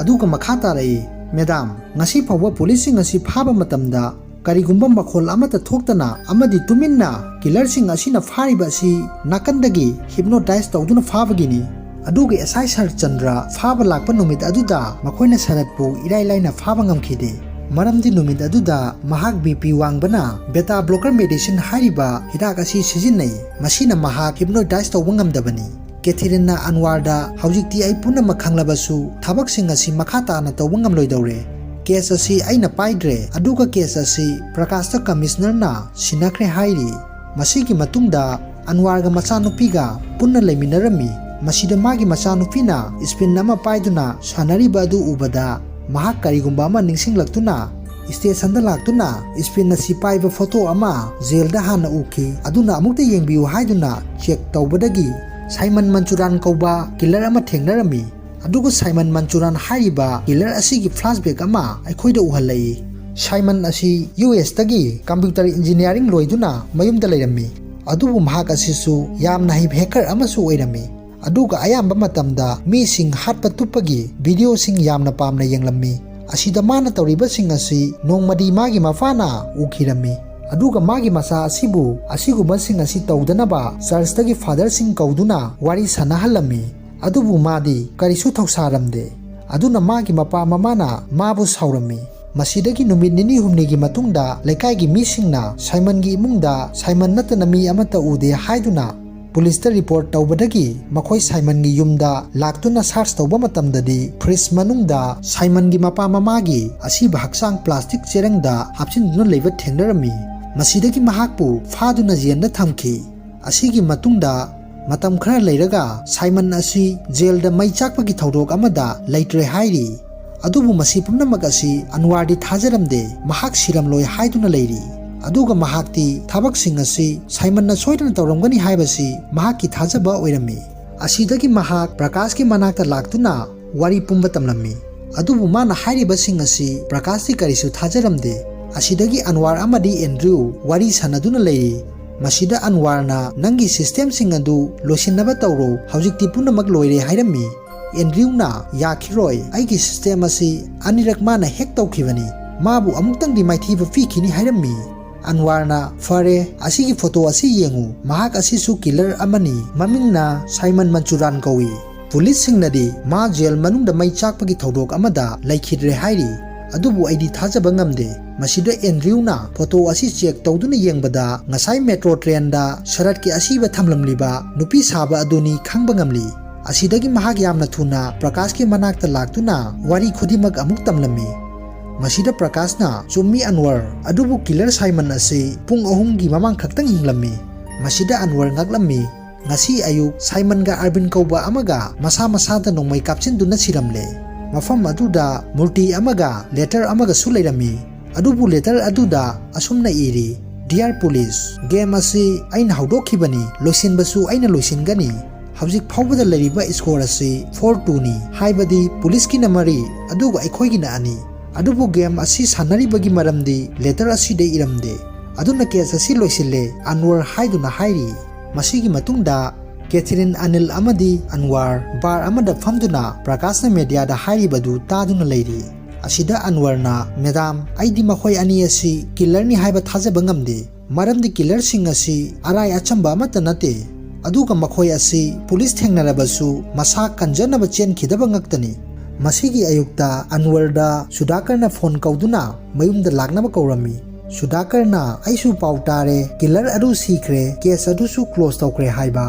ꯑꯗꯨꯒ ꯃꯈꯥ ꯇꯥꯔꯛꯏ ꯃꯦꯗꯥꯝ, ꯉꯁꯤ ꯐꯥꯎꯕ ꯄꯨꯂꯤꯁꯁꯤꯡ ꯑꯁꯤ ꯐꯥꯕ ꯃꯇꯝꯗ ꯀꯔꯤꯒꯨꯝꯕ ꯃꯈꯣꯜ ꯑꯃꯠꯇ ꯊꯣꯛꯇꯅ ꯑꯃꯗꯤ ꯇꯨꯃꯤꯟꯅ ꯀꯤꯂꯔꯁꯤꯡ ꯑꯁꯤꯅ ꯐꯥꯔꯤꯕ ꯑꯁꯤ ꯅꯥꯀꯟꯗꯒꯤ ꯍꯤꯞꯅꯣꯇꯥꯏꯖ ꯇꯧꯗꯨꯅ ꯐꯥꯕꯒꯤꯅꯤ, ꯑꯗꯨꯒ ꯑꯦꯁꯥꯏ ꯁꯔꯆꯟꯗ꯭ꯔ ꯐꯥꯕ ꯂꯥꯛꯄ ꯅꯨꯃꯤꯠ ꯑꯗꯨꯗ ꯃꯈꯣꯏꯅ ꯁꯔꯠꯄꯨ ꯏꯔꯥꯏ ꯂꯥꯏꯅ ꯐꯥꯕ ꯉꯝꯈꯤꯗꯦ ꯃꯔꯝꯗꯤ ꯅꯨꯃꯤꯠ ꯑꯗꯨꯗ ꯃꯍꯥꯛ BP ꯋꯥꯡꯕꯅ ꯕꯦꯇꯥ ꯕ꯭ꯂꯣꯀꯔ ꯃꯦꯗꯤꯁꯤꯟ ꯍꯥꯏꯔꯤꯕ ꯍꯤꯗꯥꯛ ꯑꯁꯤ ꯁꯤꯖꯤꯟꯅꯩ ꯃꯁꯤꯅ ꯃꯍꯥꯛ ꯍꯤꯞꯅꯣꯇꯥꯏꯖ ꯇꯧꯕ ꯉꯝꯗꯕꯅꯤ ꯀꯦꯊꯤꯔꯤꯟꯅ ꯑꯟꯋꯥꯔꯗ ꯍꯧꯖꯤꯛꯇꯤ ꯑꯩ ꯄꯨꯝꯅꯃꯛ ꯈꯪꯂꯕꯁꯨ ꯊꯕꯛꯁꯤꯡ ꯑꯁꯤ ꯃꯈꯥ ꯇꯥꯅ ꯇꯧꯕ ꯉꯝꯂꯣꯏꯗꯧꯔꯦ ꯀꯦꯁ ꯑꯁꯤ ꯑꯩꯅ ꯄꯥꯏꯗ꯭ꯔꯦ ꯑꯗꯨꯒ ꯀꯦꯁ ꯑꯁꯤ ꯄ꯭ꯔꯀꯥꯁꯇ ꯀꯃꯤꯁꯅꯔꯅ ꯁꯤꯟꯅꯈ꯭ꯔꯦ ꯍꯥꯏꯔꯤ ꯃꯁꯤꯒꯤ ꯃꯇꯨꯡꯗ ꯑꯟꯋꯥꯔꯒ ꯃꯆꯥꯅꯨꯄꯤꯒ ꯄꯨꯟꯅ ꯂꯩꯃꯤꯟꯅꯔꯝꯃꯤ ꯃꯁꯤꯗ ꯃꯥꯒꯤ ꯃꯆꯥꯅꯨꯄꯤꯅ ꯁ꯭ꯄꯤꯟ ꯑꯃ ꯄꯥꯏꯗꯨꯅ ꯁꯥꯟꯅꯔꯤꯕ ꯑꯗꯨ ꯎꯕꯗ ꯃꯍꯥꯛ ꯀꯔꯤꯒꯨꯝꯕ ꯑꯃ ꯅꯤꯡꯁꯤꯡꯂꯛꯇꯨꯅ ꯁ꯭ꯇꯦꯁꯟꯗ ꯂꯥꯛꯇꯨꯅ ꯁ꯭ꯄꯤꯟ ꯑꯁꯤ ꯄꯥꯏꯕ ꯐꯣꯇꯣ ꯑꯃ ꯖꯦꯜꯗ ꯍꯥꯟꯅ ꯎꯈꯤ ꯑꯗꯨꯅ ꯑꯃꯨꯛꯇ ꯌꯦꯡꯕꯤꯌꯨ ꯍꯥꯏꯗꯨꯅ ꯆꯦꯛ ꯇꯧꯕꯗꯒꯤ ꯁꯥꯏꯃꯟ ꯃꯟꯆꯨꯔꯥꯟ ꯀꯧꯕ ꯀꯤꯂꯔ ꯑꯃ ꯊꯦꯡꯅꯔꯝꯃꯤ ꯑꯗꯨꯒ ꯁꯥꯏꯃꯟ ꯃꯟꯆꯨꯔꯥꯟ ꯍꯥꯏꯔꯤꯕ ꯀꯤꯂꯔ ꯑꯁꯤꯒꯤ ꯐ꯭ꯂꯥꯁꯕꯦꯛ ꯑꯃ ꯑꯩꯈꯣꯏꯗ ꯎꯍꯜꯂꯛꯏ ꯁꯥꯏꯃꯟ ꯑꯁꯤ USꯇꯒꯤ ꯀꯝꯄ꯭ꯌꯨꯇꯔ ꯏꯟꯖꯤꯅꯤꯌꯥꯔꯤꯡ ꯂꯣꯏꯗꯨꯅ ꯃꯌꯨꯝꯗ ꯂꯩꯔꯝꯃꯤ ꯑꯗꯨꯕꯨ ꯃꯍꯥꯛ ꯑꯁꯤꯁꯨ ꯌꯥꯝꯅ ꯍꯩꯕ ꯍꯦꯀꯔ ꯑꯃꯁꯨ ꯑꯣꯏꯔꯝꯃꯤ ꯑꯗꯨꯒ ꯑꯌꯥꯝꯕ ꯃꯇꯝꯗ ꯃꯤꯁꯤꯡ ꯍꯥꯠꯄ ꯇꯨꯞꯄꯒꯤ ꯚꯤꯗꯤꯑꯣꯁꯤꯡ ꯌꯥꯝꯅ ꯄꯥꯝꯅ ꯌꯦꯡꯂꯝꯃꯤ ꯑꯁꯤꯗ ꯃꯥꯅ ꯇꯧꯔꯤꯕꯁꯤꯡ ꯑꯁꯤ ꯅꯣꯡꯃꯗꯤ ꯃꯥꯒꯤ ꯃꯄꯥꯅ ꯎꯈꯤꯔꯝꯃꯤ ꯑꯗꯨꯒ ꯃꯥꯒꯤ ꯃꯆꯥ ꯑꯁꯤꯕꯨ ꯑꯁꯤꯒꯨꯝꯕꯁꯤꯡ ꯑꯁꯤ ꯇꯧꯗꯅꯕ ꯆꯔꯆꯇꯒꯤ ꯐꯥꯗꯔꯁꯤꯡ ꯀꯧꯗꯨꯅ ꯋꯥꯔꯤ ꯁꯥꯟꯅꯍꯜꯂꯝꯃꯤ ꯑꯗꯨꯕꯨ ꯃꯥꯗꯤ ꯀꯔꯤꯁꯨ ꯊꯧꯁꯥꯔꯝꯗꯦ ꯑꯗꯨꯅ ꯃꯥꯒꯤ ꯃꯄꯥ ꯃꯃꯥꯅ ꯃꯥꯕꯨ ꯁꯥꯎꯔꯝꯃꯤ ꯃꯁꯤꯗꯒꯤ ꯅꯨꯃꯤꯠ ꯅꯤꯅꯤ ꯍꯨꯝꯅꯤꯒꯤ ꯃꯇꯨꯡꯗ ꯂꯩꯀꯥꯏꯒꯤ ꯃꯤꯁꯤꯡꯅ ꯁꯥꯏꯃꯟꯒꯤ ꯏꯃꯨꯡꯗ ꯁꯥꯏꯃꯟ ꯅꯠꯇꯅ ꯃꯤ ꯑꯃꯠꯇ ꯎꯗꯦ ꯍꯥꯏꯗꯨꯅ ꯄꯨꯂꯤꯁꯇ ꯔꯤꯄꯣꯔꯠ ꯇꯧꯕꯗꯒꯤ ꯃꯈꯣꯏ ꯁꯥꯏꯃꯟꯒꯤ ꯌꯨꯝꯗ ꯂꯥꯛꯇꯨꯅ ꯁꯥꯔꯆ ꯇꯧꯕ ꯃꯇꯝꯗꯗꯤ ꯐ꯭ꯔꯤꯖ ꯃꯅꯨꯡꯗ ꯁꯥꯏꯃꯟꯒꯤ ꯃꯄꯥ ꯃꯃꯥꯒꯤ ꯑꯁꯤꯕ ꯍꯛꯆꯥꯡ ꯄ꯭ꯂꯥꯁꯇꯤꯛ ꯆꯦꯔꯪꯗ ꯍꯥꯞꯆꯤꯟꯗꯨꯅ ꯂꯩꯕ ꯊꯦꯡꯅꯔꯝꯃꯤ ꯃꯁꯤꯗꯒꯤ ꯃꯍꯥꯛꯄꯨ ꯐꯥꯗꯨꯅ ꯖꯦꯜꯗ ꯊꯝꯈꯤ ꯑꯁꯤꯒꯤ ꯃꯇꯨꯡꯗ ꯃꯇꯝ ꯈꯔ ꯂꯩꯔꯒ ꯁꯥꯏꯃꯟ ꯑꯁꯤ ꯖꯦꯜꯗ ꯃꯩ ꯆꯥꯛꯄꯒꯤ ꯊꯧꯗꯣꯛ ꯑꯃꯗ ꯂꯩꯇ꯭ꯔꯦ ꯍꯥꯏꯔꯤ ꯑꯗꯨꯕꯨ ꯃꯁꯤ ꯄꯨꯝꯅꯃꯛ ꯑꯁꯤ ꯑꯟꯋꯥꯔꯗꯤ ꯊꯥꯖꯔꯝꯗꯦ ꯃꯍꯥꯛ ꯁꯤꯔꯝꯂꯣꯏ ꯍꯥꯏꯗꯨꯅ ꯂꯩꯔꯤ ꯑꯗꯨꯒ ꯃꯍꯥꯛꯇꯤ ꯊꯕꯛꯁꯤꯡ ꯑꯁꯤ ꯁꯥꯏꯃꯟꯅ ꯁꯣꯏꯗꯅ ꯇꯧꯔꯝꯒꯅꯤ ꯍꯥꯏꯕꯁꯤ ꯃꯍꯥꯛꯀꯤ ꯊꯥꯖꯕ ꯑꯣꯏꯔꯝꯃꯤ ꯑꯁꯤꯗꯒꯤ ꯃꯍꯥꯛ ꯄ꯭ꯔꯀꯥꯁꯀꯤ ꯃꯅꯥꯛꯇ ꯂꯥꯛꯇꯨꯅ ꯋꯥꯔꯤ ꯄꯨꯝꯕ ꯇꯝꯂꯝꯃꯤ ꯑꯗꯨꯕꯨ ꯃꯥꯅ ꯍꯥꯏꯔꯤꯕꯁꯤꯡ ꯑꯁꯤ ꯄ꯭ꯔꯀꯥꯁꯇꯤ ꯀꯔꯤꯁꯨ ꯊꯥꯖꯔꯝꯗꯦ ꯑꯁꯤꯗꯒꯤ ꯑꯟꯋꯥꯔ ꯑꯃꯗꯤ ꯑꯦꯟꯗ꯭ꯔꯨ ꯋꯥꯔꯤ ꯁꯥꯟꯅꯗꯨꯅ ꯂꯩꯔꯤ ꯃꯁꯤꯗ ꯑꯟꯋꯥꯔꯅ ꯅꯪꯒꯤ ꯁꯤꯁꯇꯦꯝꯁꯤꯡ ꯑꯗꯨ ꯂꯣꯏꯁꯤꯟꯅꯕ ꯇꯧꯔꯣ ꯍꯧꯖꯤꯛꯇꯤ ꯄꯨꯝꯅꯃꯛ ꯂꯣꯏꯔꯦ ꯍꯥꯏꯔꯝꯃꯤ ꯑꯦꯟꯗ꯭ꯔꯨꯅ ꯌꯥꯈꯤꯔꯣꯏ ꯑꯩꯒꯤ ꯁꯤꯁꯇꯦꯝ ꯑꯁꯤ ꯑꯅꯤꯔꯛ ꯃꯥꯅ ꯍꯦꯛ ꯇꯧꯈꯤꯕꯅꯤ ꯃꯥꯕꯨ ꯑꯃꯨꯛꯇꯪꯗꯤ ꯃꯥꯏꯊꯤꯕ ꯄꯤꯈꯤꯅꯤ ꯍꯥꯏꯔꯝꯃꯤ ꯑꯟꯋꯥꯔꯅ ꯐꯔꯦ ꯑꯁꯤꯒꯤ ꯐꯣꯇꯣ ꯑꯁꯤ ꯌꯦꯡꯉꯨ ꯃꯍꯥꯛ ꯑꯁꯤꯁꯨ ꯀꯤꯂꯔ ꯑꯃꯅꯤ ꯃꯃꯤꯡꯅ ꯁꯥꯏꯃꯟ ꯃꯟꯆꯨꯔꯥꯟ ꯀꯧꯏ ꯄꯨꯂꯤꯁꯁꯤꯡꯅꯗꯤ ꯃꯥ ꯖꯦꯜ ꯃꯅꯨꯡꯗ ꯃꯩ ꯆꯥꯛꯄꯒꯤ ꯊꯧꯗꯣꯛ ꯑꯃꯗ ꯂꯩꯈꯤꯗ꯭ꯔꯦ ꯍꯥꯏꯔꯤ ꯑꯗꯨꯕꯨ ꯑꯩꯗꯤ ꯊꯥꯖꯕ ꯉꯝꯗꯦ ꯃꯁꯤꯗ ꯑꯦꯟꯗ꯭ꯔꯨꯅ ꯐꯣꯇꯣ ꯑꯁꯤ ꯆꯦꯛ ꯇꯧꯗꯨꯅ ꯌꯦꯡꯕꯗ ꯉꯁꯥꯏ ꯃꯦꯇ꯭ꯔꯣ ꯇ꯭ꯔꯦꯟꯗ ꯁꯔꯠꯀꯤ ꯑꯁꯤꯕ ꯊꯝꯂꯝꯂꯤꯕ ꯅꯨꯄꯤ ꯁꯥꯕ ꯑꯗꯨꯅꯤ ꯈꯪꯕ ꯉꯝꯂꯤ ꯑꯁꯤꯗꯒꯤ ꯃꯍꯥꯛ ꯌꯥꯝꯅ ꯊꯨꯅ ꯄ꯭ꯔꯀꯥꯁꯀꯤ ꯃꯅꯥꯛꯇ ꯂꯥꯛꯇꯨꯅ ꯋꯥꯔꯤ ꯈꯨꯗꯤꯡꯃꯛ ꯑꯃꯨꯛ ꯇꯝꯂꯝꯃꯤ ꯃꯁꯤꯗ ꯄ꯭ꯔꯀꯥꯁꯅ ꯆꯨꯝꯃꯤ ꯑꯟꯋꯔ ꯑꯗꯨꯕꯨ ꯀꯤꯂꯔ ꯁꯥꯏꯃꯟ ꯑꯁꯤ ꯄꯨꯡ 3ꯒꯤ ꯃꯃꯥꯡ ꯈꯛꯇꯪ ꯍꯤꯡꯂꯝꯃꯤ ꯃꯁꯤꯗ ꯑꯟꯋꯔ ꯉꯛꯂꯝꯃꯤ ꯉꯁꯤ ꯑꯌꯨꯛ ꯁꯥꯏꯃꯟꯒ ꯑꯔꯕꯤꯟ ꯀꯧꯕ ꯑꯃꯒ ꯃꯁꯥ ꯃꯁꯥꯗ ꯅꯣꯡꯃꯩ ꯀꯥꯞꯆꯤꯟꯗꯨꯅ ꯁꯤꯔꯝꯂꯦ ꯃꯐꯝ ꯑꯗꯨꯗ ꯃꯨꯔꯇꯤ ꯑꯃꯒ ꯂꯦꯇꯔ ꯑꯃꯒꯁꯨ ꯂꯩꯔꯝꯃꯤ ꯑꯗꯨꯕꯨ ꯂꯦꯇꯔ ꯑꯗꯨꯗ ꯑꯁꯨꯝꯅ ꯏꯔꯤ ꯗꯤꯌꯔ ꯄꯨꯂꯤꯁ ꯒꯦꯝ ꯑꯁꯤ ꯑꯩꯅ ꯍꯧꯗꯣꯛꯈꯤꯕꯅꯤ ꯂꯣꯏꯁꯤꯟꯕꯁꯨ ꯑꯩꯅ ꯂꯣꯏꯁꯤꯟꯒꯅꯤ ꯍꯧꯖꯤꯛ ꯐꯥꯎꯕꯗ ꯂꯩꯔꯤꯕ ꯁ꯭ꯀꯣꯔ ꯑꯁꯤ 4-2ꯅꯤ ꯍꯥꯏꯕꯗꯤ ꯄꯨꯂꯤꯁꯀꯤꯅ 4 ꯑꯗꯨꯒ ꯑꯩꯈꯣꯏꯒꯤꯅ 2 ꯑꯗꯨꯕꯨ ꯒꯦꯝ ꯑꯁꯤ ꯁꯥꯟꯅꯔꯤꯕꯒꯤ ꯃꯔꯝꯗꯤ ꯂꯦꯇꯔ ꯑꯁꯤꯗꯏꯔꯝꯗꯦ ꯑꯗꯨꯅ ꯀꯦꯁ ꯑꯁꯤ ꯂꯣꯏꯁꯤꯜꯂꯦ ꯑꯟꯋꯔ ꯍꯥꯏꯗꯨꯅ ꯍꯥꯏꯔꯤ ꯃꯁꯤꯒꯤ ꯃꯇꯨꯡꯗ ꯀꯦꯊꯔꯤꯟ ꯑꯅꯤꯜ ꯑꯃꯗꯤ ꯑꯟꯋꯥꯔ ꯕꯥꯔ ꯑꯃꯗ ꯐꯝꯗꯨꯅ ꯄ꯭ꯔꯀꯥꯁꯅ ꯃꯦꯗꯤꯌꯥꯗ ꯍꯥꯏꯔꯤꯕꯗꯨ ꯇꯥꯗꯨꯅ ꯂꯩꯔꯤ ꯑꯁꯤꯗ ꯑꯟꯋꯔꯅ ꯃꯦꯗꯥꯝ ꯑꯩꯗꯤ ꯃꯈꯣꯏ ꯑꯅꯤ ꯑꯁꯤ ꯀꯤꯂꯔꯅꯤ ꯍꯥꯏꯕ ꯊꯥꯖꯕ ꯉꯝꯗꯦ ꯃꯔꯝꯗꯤ ꯀꯤꯂꯔꯁꯤꯡ ꯑꯁꯤ ꯑꯔꯥꯏ ꯑꯆꯝꯕ ꯑꯃꯠꯇ ꯅꯠꯇꯦ ꯑꯗꯨꯒ ꯃꯈꯣꯏ ꯑꯁꯤ ꯄꯨꯂꯤꯁ ꯊꯦꯡꯅꯔꯕꯁꯨ ꯃꯁꯥ ꯀꯟꯖꯅꯕ ꯆꯦꯟꯈꯤꯗꯕ ꯉꯛꯇꯅꯤ ꯃꯁꯤꯒꯤ ꯑꯌꯨꯛꯇ ꯑꯟꯋꯔꯗ ꯁꯨꯗꯥꯀꯔꯅ ꯐꯣꯟ ꯀꯧꯗꯨꯅ ꯃꯌꯨꯝꯗ ꯂꯥꯛꯅꯕ ꯀꯧꯔꯝꯃꯤ ꯁꯨꯗꯥꯀꯔꯅ ꯑꯩꯁꯨ ꯄꯥꯎ ꯇꯥꯔꯦ ꯀꯤꯂꯔ ꯑꯗꯨ ꯁꯤꯈ꯭ꯔꯦ ꯀꯦꯁ ꯑꯗꯨꯁꯨ ꯀ꯭ꯂꯣꯖ ꯇꯧꯈ꯭ꯔꯦ ꯍꯥꯏꯕ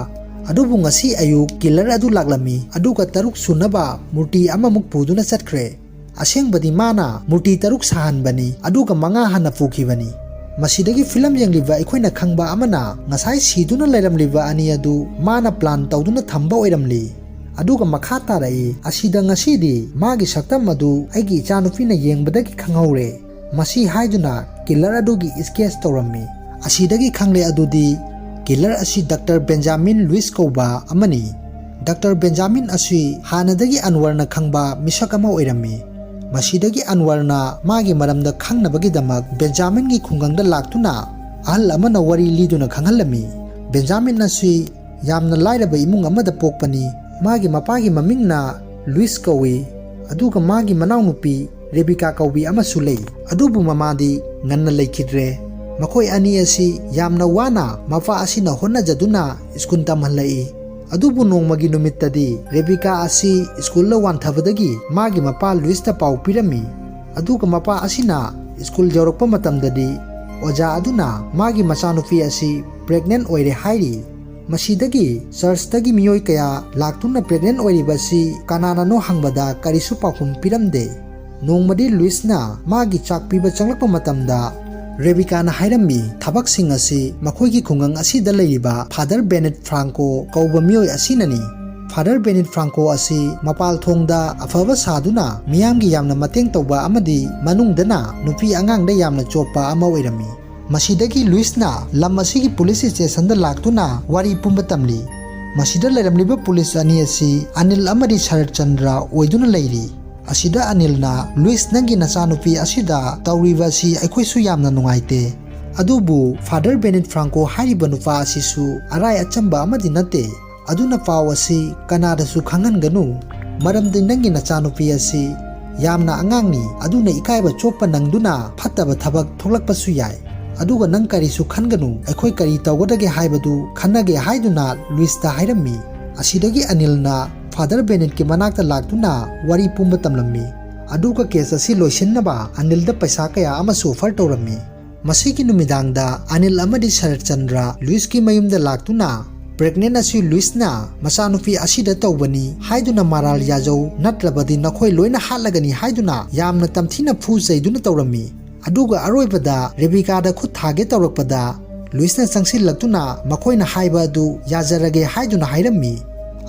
ꯑꯗꯨꯕꯨ ꯉꯁꯤ ꯑꯌꯨꯛ ꯀꯤꯂꯔ ꯑꯗꯨ ꯂꯥꯛꯂꯝꯃꯤ ꯑꯗꯨꯒ 3 ꯁꯨꯅꯕ ꯃꯨꯔꯇꯤ ꯑꯃꯃꯨꯛ ꯄꯨꯗꯨꯅ ꯆꯠꯈ꯭ꯔꯦ ꯑꯁꯦꯡꯕꯗꯤ ꯃꯥꯅ ꯃꯨꯔꯇꯤ 3 ꯁꯥꯍꯟꯕꯅꯤ ꯑꯗꯨꯒ 5 ꯍꯥꯟꯅ ꯄꯨꯈꯤꯕꯅꯤ ꯃꯁꯤꯗꯒꯤ ꯐꯤꯂꯝ ꯌꯦꯡꯂꯤꯕ ꯑꯩꯈꯣꯏꯅ ꯈꯪꯕ ꯑꯃꯅ ꯉꯁꯥꯏ ꯁꯤꯗꯨꯅ ꯂꯩꯔꯝꯂꯤꯕ ꯑꯅꯤ ꯑꯗꯨ ꯃꯥꯅ ꯄ꯭ꯂꯥꯟ ꯇꯧꯗꯨꯅ ꯊꯝꯕ ꯑꯣꯏꯔꯝꯂꯤ ꯑꯗꯨꯒ ꯃꯈꯥ ꯇꯥꯔꯛꯏ ꯑꯁꯤꯗ ꯉꯁꯤꯗꯤ ꯃꯥꯒꯤ ꯁꯛꯇꯝ ꯑꯗꯨ ꯑꯩꯒꯤ ꯏꯆꯥꯅꯨꯄꯤꯅ ꯌꯦꯡꯕꯗꯒꯤ ꯈꯪꯍꯧꯔꯦ ꯃꯁꯤ ꯍꯥꯏꯗꯨꯅ ꯀꯤꯂꯔ ꯑꯗꯨꯒꯤ ꯁ꯭ꯀꯦꯆ ꯇꯧꯔꯝꯃꯤ ꯑꯁꯤꯗꯒꯤ ꯈꯪꯂꯦ ꯑꯗꯨꯗꯤ ꯀꯤꯂꯔ ꯑꯁꯤ ꯗꯥꯛꯇꯔ ꯕꯦꯟꯖꯥꯃꯤꯟ ꯂꯨꯏꯁ ꯀꯧꯕ ꯑꯃꯅꯤ ꯗꯥꯛꯇꯔ ꯕꯦꯟꯖꯥꯃꯤꯟ ꯑꯁꯤ ꯍꯥꯟꯅꯗꯒꯤ ꯑꯟꯋꯔꯅ ꯈꯪꯕ ꯃꯤꯁꯛ ꯑꯃ ꯑꯣꯏꯔꯝꯃꯤ ꯃꯁꯤꯗꯒꯤ ꯑꯟꯋꯔꯅ ꯃꯥꯒꯤ ꯃꯔꯝꯗ ꯈꯪꯅꯕꯒꯤꯗꯃꯛ ꯕꯦꯟꯖꯥꯃꯤꯟꯒꯤ ꯈꯨꯡꯒꯪꯗ ꯂꯥꯛꯇꯨꯅ ꯑꯍꯜ ꯑꯃꯅ ꯋꯥꯔꯤ ꯂꯤꯗꯨꯅ ꯈꯪꯍꯜꯂꯝꯃꯤ ꯕꯦꯟꯖꯥꯃꯤꯟ ꯑꯁꯤ ꯌꯥꯝꯅ ꯂꯥꯏꯔꯕ ꯏꯃꯨꯡ ꯑꯃꯗ ꯄꯣꯛꯄꯅꯤ ꯃꯥꯒꯤ ꯃꯄꯥꯒꯤ ꯃꯃꯤꯡꯅ ꯂꯨꯏꯁ ꯀꯧꯏ ꯑꯗꯨꯒ ꯃꯥꯒꯤ ꯃꯅꯥꯎꯅꯨꯄꯤ ꯔꯦꯕꯤꯀꯥ ꯀꯧꯕꯤ ꯑꯃꯁꯨ ꯂꯩ ꯑꯗꯨꯕꯨ ꯃꯃꯥꯗꯤ ꯉꯟꯅ ꯂꯩꯈꯤꯗ꯭ꯔꯦ ꯃꯈꯣꯏ ꯑꯅꯤ ꯑꯁꯤ ꯌꯥꯝꯅ ꯋꯥꯅ ꯃꯄꯥ ꯑꯁꯤꯅ ꯍꯣꯠꯅꯖꯗꯨꯅ ꯁ꯭ꯀꯨꯜ ꯇꯝꯍꯜꯂꯛꯏ अदुबु नोंमगी नुमित्तदी रेबिका असी स्कूल वांथबदगी मागी मपा लुइसता पाउ पिरमी अदुगा मपा असिना स्कूल जौरक्पा मतमददी ओजा अदुना मागी मचानुपी असी प्रेग्नेंट ओइरे हाइरी मसीदगी चर्चतगी मियोय कया लाक्तुना प्रेग्नेंट ओइरिबसी कनानानो हंगबदा करिसु पाखुम पिरमदे नोंमदी लुइसना मागी चाक पीबा चंगलक्पा मतमदा रेबिकाना हाइरमी थबकसिंग असी मखोइगी खुंगंग असीदा लैरिबा फादर बेनेट फ्रांको कौबा मियोय असीननी फादर बेनेट फ्रांको असी मपाल थोंगदा अफबा सादुना मियामगी यामना मतेंग तौबा अमदी मनुंगदना नुपी अंगांगदा यामना चोपा अमा ओइरमी मसीदगी लुइसना लम असीगी पुलिस स्टेशन दा लाक्तुना वारी पुंबा तमली मसीदा लैरमलिबा पुलिस अनी असी अनिल अमदी शरद चंद्र ओइदुना लैरी असिदा अनिलना लुइस नंगी नचानुपी असिदा तौरीबसी अखोइसु यामना नुंगाइते अदुबु फादर बेनेट फ्रांको हाइरिबा नुपा असिसु अराय अचंबा अमदी नते अदुना पाव असि कनादसु खंगनगनु मरमदि नंगी नचानुपी असि यामना अंगांगनी अदुना इकायबा चोपा नंगदुना फत्तबा थबक थोलकपसु याय अदुगा नंग करिसु खनगनु अखोइ करि तौगदगे हाइबदु खन्नगे हाइदुना लुइसता हाइरम्मी असिदगी अनिलना फादर बेनेट के मनाक्ता लाक्तुना वारी पुंबा तमलम्मी अदुगा केस असि लोइसिन्नबा अनिलदा पैसा कया अमसु ऑफर तौरम्मी मसीगी नुमिदांगदा अनिल अमदी शरद चंद्र लुइस की मयुमदा लाक्तुना प्रेग्नेंट असि लुइसना मचानुपी असिदा तौबनी हाइदुना माराल याजौ नत्रबदी नखोइ लोइना हालगनी हाइदुना यामना तमथिना फुजैदुना तौरम्मी अदुगा अरोइबदा रेबिकादा खुद थागे तौरकपदा लुइसना चंगसिलक्तुना मखोइना हाइबा अदु याजरगे हाइदुना हाइरम्मी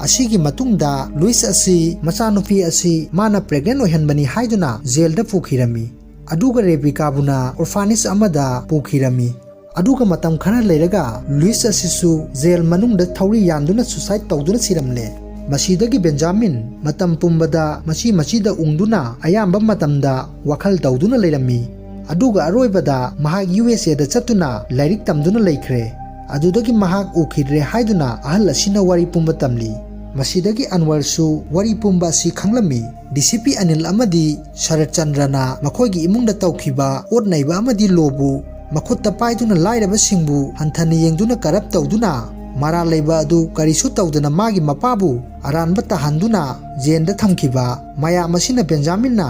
असिगी मतुंगदा लुइस असि मचानुपी असि माना प्रेग्नेंट ओइहनबनी हाइदुना जेलदा पुखिरमी अदुगा रेबिकाबुना ऑर्फानेज अमदा पुखिरमी अदुगा मतम खना लेरगा लुइस असिसु जेल मनुंगदा थौरी यानदुना सुसाइड तौदुना सिरमले मसीदगी बेंजामिन मतम पुंबदा मसीदा उंगदुना अयाम्बा मतमदा वखल तौदुना लेरमी अदुगा अरोइबदा महाग यूएसए दा चतुना लाइरिक तमदुना लेखरे अदुदगी महाग उखिद्रे हाइदुना अहल असिना वारी पुंबा तमली मसीदगी अनवरसु वारी पुंबा असि खंगलमी डीसीपी अनिल अमदी शरद चंद्रना मखोइगी इमुंगदा तौखिबा ओटनैबा अमदी लोबु मखुत्ता पाइदुना लाइरबा सिंबु हंथन येंगदुना करप तौदुना मारा लेबा अदु करिसु तौदुना मागी मपाबु अरानबा तहंदुना जेंदा थमखिबा मायाम असिना बेंजामिनना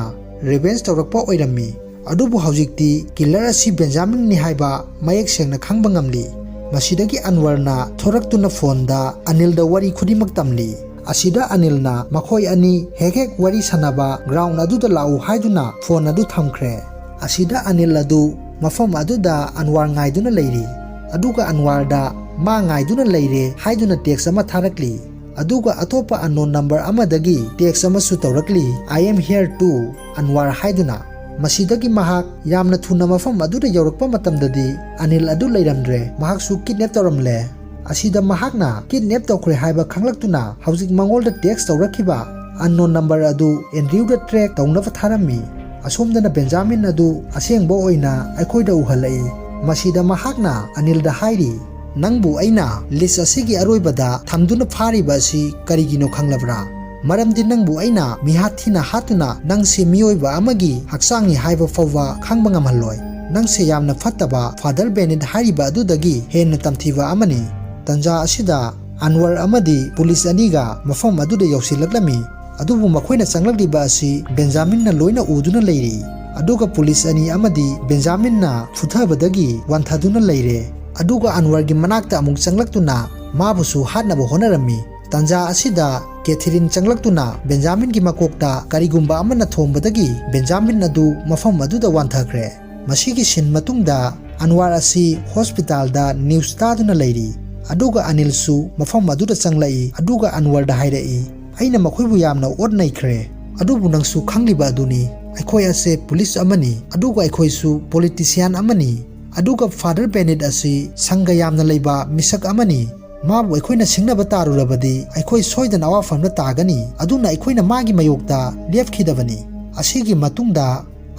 रिवेंज तौरकपा ओइरम्मी अदुबु हौजिक्ति किलर असि बेंजामिन नि हाइबा मयेक सेंगना खंगबा ngamli मसीदगी अनवरना थोरक्तुना फोनदा अनिलदा वारी खुदिमक तमली असिदा अनिलना मखोय अनि हेक वारी सनाबा ग्राउंड अदुदा लाउ हाइदुना फोन अदु थमख्रे असिदा अनिल अदु मफम अदुदा Anwar ngaiduna leiri aduga anwarda ma ngaiduna leire haiduna text ama tharakli aduga atopa unknown number amadagi text ama su tawrakli I am here too anwar haiduna masidagi mahak yamna thuna mafam aduda yaurakpa matamdadi anil adu leiramdre mahak su kidnap tawramle asida mahakna kidnap tawkhre haiba khanglaktuna hauzik mangolda text tawrakhiba unknown number adu Andrew da track tawnava tharami असोमदना Benjamin अदु असेंगबो ओइना अखोइदा उहलई मसीदा महाकना अनिलदा हाइरी नंगबु अइना list असिगी अरोइबदा थमदुना फारिबा असि करिगिनो खंगलबरा मरमदि नंगबु अइना मिहाथिना हातुना नंगसे मियोइबा अमगी हक्सांगी हाइबा फौवा खंगबा ngamhalloi नंगसे यामना फत्तबा फादर बेनेट हाइरिबा अदुदगी हेन्ना तमथिबा अमनी तंजा असिदा अनवर अमदी पुलिस अनिगा मफम अदुदा यौसिलक्लमी अदुबु मखोइना चंगलक्लिबा असि बेंजामिनना लोइना उदुना लेरी अदुगा पुलिस अनि अमदी बेंजामिनना फुथबदगी वांथादुना लेरे अदुगा अनवरगी मनाक्ता अमुक चंगलक्तुना माबुसु हातनाबो होनरमी तंजा असिदा कैथरीन चंगलक्तुना बेंजामिनगी मकोकता करिगुंबा अमना थोंबदगी बेंजामिन अदु मफम अदुदा वांथाख्रे मसीगी सिन मतुंगदा अनवर असि हॉस्पिटलदा न्यूज तादुना लेरी अदुगा अनिलसु मफम अदुदा चंगलाई अदुगा अनवरदा हाइरई अइना मखोइबु यामना ओडनैख्रे अदुबु नंगसु खंगलिबा अदुनी अखोइ असे पुलिस अमनी अदुगा अखोइसु पॉलिटिशियन अमनी अदुगा फादर बेनेट असि संग यामना लैबा मिसक अमनी माबु अखोइना सिंगनबा तारुरबदी अखोइ सोइदना अवाफमना तागनी अदुना अखोइना मागी मयोक्ता लेफखिदबनी असिगी मतुंगदा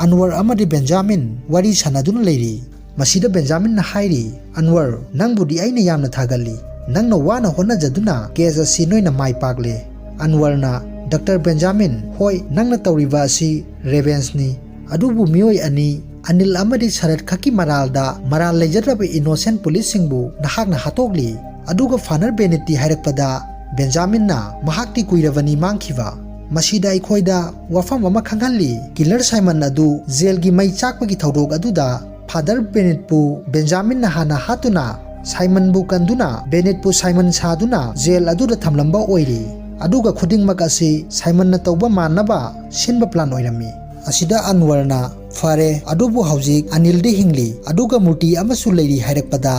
अनवर अमदी बेंजामिन वारी सनादुना लेरी मसीदा बेंजामिनना हाइरी अनवर नंगबुदी अइना यामना थागली नंगना वाना होनजदुना केस असि नोइना माइ पागले अनवरना डॉक्टर बेंजामिन होय नंगना तौरिबा असि रेवेंसनी अदुबु मियोय अनि अनिल अमदी शरद खकी मरालदा मराल लेजरबा इनोसेंट पुलिस सिंगबु नहाकना हातोगली अदुगा फादर बेनेटी हाइरकपदा ꯕꯦꯟꯖꯥꯃꯤꯟꯅ ꯃꯍꯥꯛꯇꯤ ꯀꯨꯏꯔꯕꯅꯤ ꯃꯥꯡꯈꯤꯕ ꯃꯁꯤꯗ ꯑꯩꯈꯣꯏꯗ ꯋꯥꯐꯝ ꯑꯃ ꯈꯪꯍꯜꯂꯤ ꯀꯤꯂꯔ ꯁꯥꯏꯃꯟ ꯑꯗꯨ ꯖꯦꯜꯒꯤ ꯃꯩ ꯆꯥꯛꯄꯒꯤ ꯊꯧꯗꯣꯛ ꯑꯗꯨꯗ ꯐꯥꯗꯔ ꯕꯦꯅꯦꯠꯄꯨ ꯕꯦꯟꯖꯥꯃꯤꯟꯅ ꯍꯥꯟꯅ ꯍꯥꯠꯇꯨꯅ ꯁꯥꯏꯃꯟꯕꯨ ꯀꯟꯗꯨꯅ ꯕꯦꯅꯦꯠꯄꯨ ꯁꯥꯏꯃꯟ ꯁꯥꯗꯨꯅ ꯖꯦꯜ ꯑꯗꯨꯗ ꯊꯝꯂꯝꯕ ꯑꯣꯏꯔꯤ ꯑꯗꯨꯒ ꯈꯨꯗꯤꯡꯃꯛ ꯑꯁꯤ ꯁꯥꯏꯃꯟꯅ ꯇꯧꯕ ꯃꯥꯟꯅꯕ ꯁꯤꯟꯕ ꯄ꯭ꯂꯥꯟ ꯑꯣꯏꯔꯝꯃꯤ ꯑꯁꯤꯗ ꯑꯟꯋꯔꯅ ꯐꯔꯦ ꯑꯗꯨꯕꯨ ꯍꯧꯖꯤꯛ ꯑꯅꯤꯜꯗꯤ ꯍꯤꯡꯂꯤ ꯑꯗꯨꯒ ꯃꯨꯔꯇꯤ ꯑꯃꯁꯨ ꯂꯩꯔꯤ ꯍꯥꯏꯔꯛꯄꯗ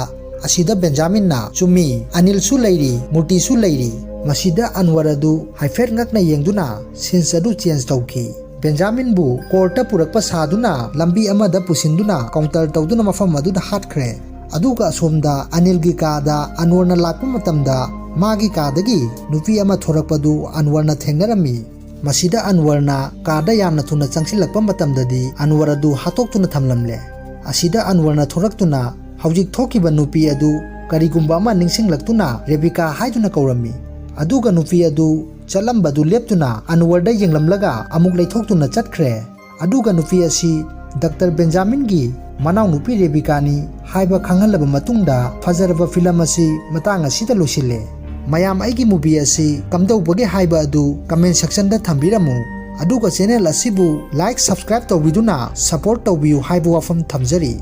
ꯑꯁꯤꯗ ꯕꯦꯟꯖꯥꯃꯤꯟꯅ ꯆꯨꯝꯃꯤ ꯑꯅꯤꯜꯁꯨ ꯂꯩꯔꯤ ꯃꯨꯔꯇꯤꯁꯨ ꯂꯩꯔꯤ ꯃꯁꯤꯗ ꯑꯟꯋꯔ ꯑꯗꯨ ꯍꯥꯏꯐꯦꯠ ꯉꯛꯅ ꯌꯦꯡꯗꯨꯅ ꯁꯤꯟꯁ ꯑꯗꯨ ꯆꯦꯟꯖ ꯇꯧꯈꯤ ꯕꯦꯟꯖꯥꯃꯤꯟꯕꯨ ꯀꯣꯔꯠꯇ ꯄꯨꯔꯛꯄ ꯁꯥꯗꯨꯅ ꯂꯝꯕꯤ ꯑꯃꯗ ꯄꯨꯁꯤꯟꯗꯨꯅ ꯀꯥꯎꯟꯇꯔ ꯇꯧꯗꯨꯅ ꯃꯐꯝ ꯑꯗꯨꯗ ꯍꯥꯠꯈ꯭ꯔꯦ ꯑꯗꯨꯒ ꯑꯁꯣꯝꯗ ꯑꯅꯤꯜꯒꯤ ꯀꯥꯗ ꯑꯟꯋꯔꯅ ꯂꯥꯛꯄ ꯃꯇꯝꯗ ꯃꯥꯒꯤ ꯀꯥꯗꯒꯤ ꯅꯨꯄꯤ ꯑꯃ ꯊꯣꯔꯛꯄꯗꯨ ꯑꯟꯋꯔꯅ ꯊꯦꯡꯅꯔꯝꯃꯤ ꯃꯁꯤꯗ ꯑꯟꯋꯔꯅ ꯀꯥꯗ ꯌꯥꯝꯅ ꯊꯨꯅ ꯆꯪꯁꯤꯜꯂꯛꯄ ꯃꯇꯝꯗꯗꯤ ꯑꯟꯋꯔ ꯑꯗꯨ ꯍꯥꯠꯇꯣꯛꯇꯨꯅ ꯊꯝꯂꯝꯂꯦ ꯑꯁꯤꯗ ꯑꯟꯋꯔꯅ ꯊꯣꯔꯛꯇꯨꯅ ꯍꯧꯖꯤꯛ ꯊꯣꯛꯈꯤꯕ ꯅꯨꯄꯤ ꯑꯗꯨ ꯀꯔꯤꯒꯨꯝꯕ ꯑꯃ ꯅꯤꯡꯁꯤꯡꯂꯛꯇꯨꯅ ꯔꯦꯕꯤꯀꯥ ꯍꯥꯏꯗꯨꯅ ꯀꯧꯔꯝꯃꯤ ꯑꯗꯨꯒ ꯅꯨꯄꯤ ꯑꯗꯨ ꯆꯠꯂꯝꯕꯗꯨ ꯂꯦꯞꯇꯨꯅ ꯑꯟꯋꯔꯗ ꯌꯦꯡꯂꯝꯂꯒ ꯑꯃꯨꯛ ꯂꯩꯊꯣꯛꯇꯨꯅ ꯆꯠꯈ꯭ꯔꯦ ꯑꯗꯨꯒ ꯅꯨꯄꯤ ꯑꯁꯤ ꯗꯥꯛꯇꯔ ꯕꯦꯟꯖꯥꯃꯤꯟꯒꯤ ꯃꯅꯥꯎꯅꯨꯄꯤ ꯔꯦꯕꯤꯀꯥꯅꯤ ꯍꯥꯏꯕ ꯈꯪꯍꯜꯂꯕ ꯃꯇꯨꯡꯗ ꯐꯖꯔꯕ ꯐꯤꯂꯝ ꯑꯁꯤ ꯃꯇꯥꯡ ꯑꯁꯤꯗ ꯂꯣꯏꯁꯤꯜꯂꯦ ꯃꯌꯥꯝ ꯑꯩꯒꯤ ꯃꯨꯚꯤ ꯑꯁꯤ ꯀꯝꯗꯧꯕꯒꯦ ꯍꯥꯏꯕ ꯑꯗꯨ ꯀꯃꯦꯟ ꯁꯦꯛꯁꯟꯗ ꯊꯝꯕꯤꯔꯝꯃꯨ ꯑꯗꯨꯒ ꯆꯦꯅꯦꯜ ꯑꯁꯤꯕꯨ ꯂꯥꯏꯛ ꯁꯕꯁꯀ꯭ꯔꯥꯏꯕ ꯇꯧꯕꯤꯗꯨꯅ ꯁꯄꯣꯔꯠ ꯇꯧꯕꯤꯌꯨ ꯍꯥꯏꯕ ꯋꯥꯐꯝ ꯊꯝꯖꯔꯤ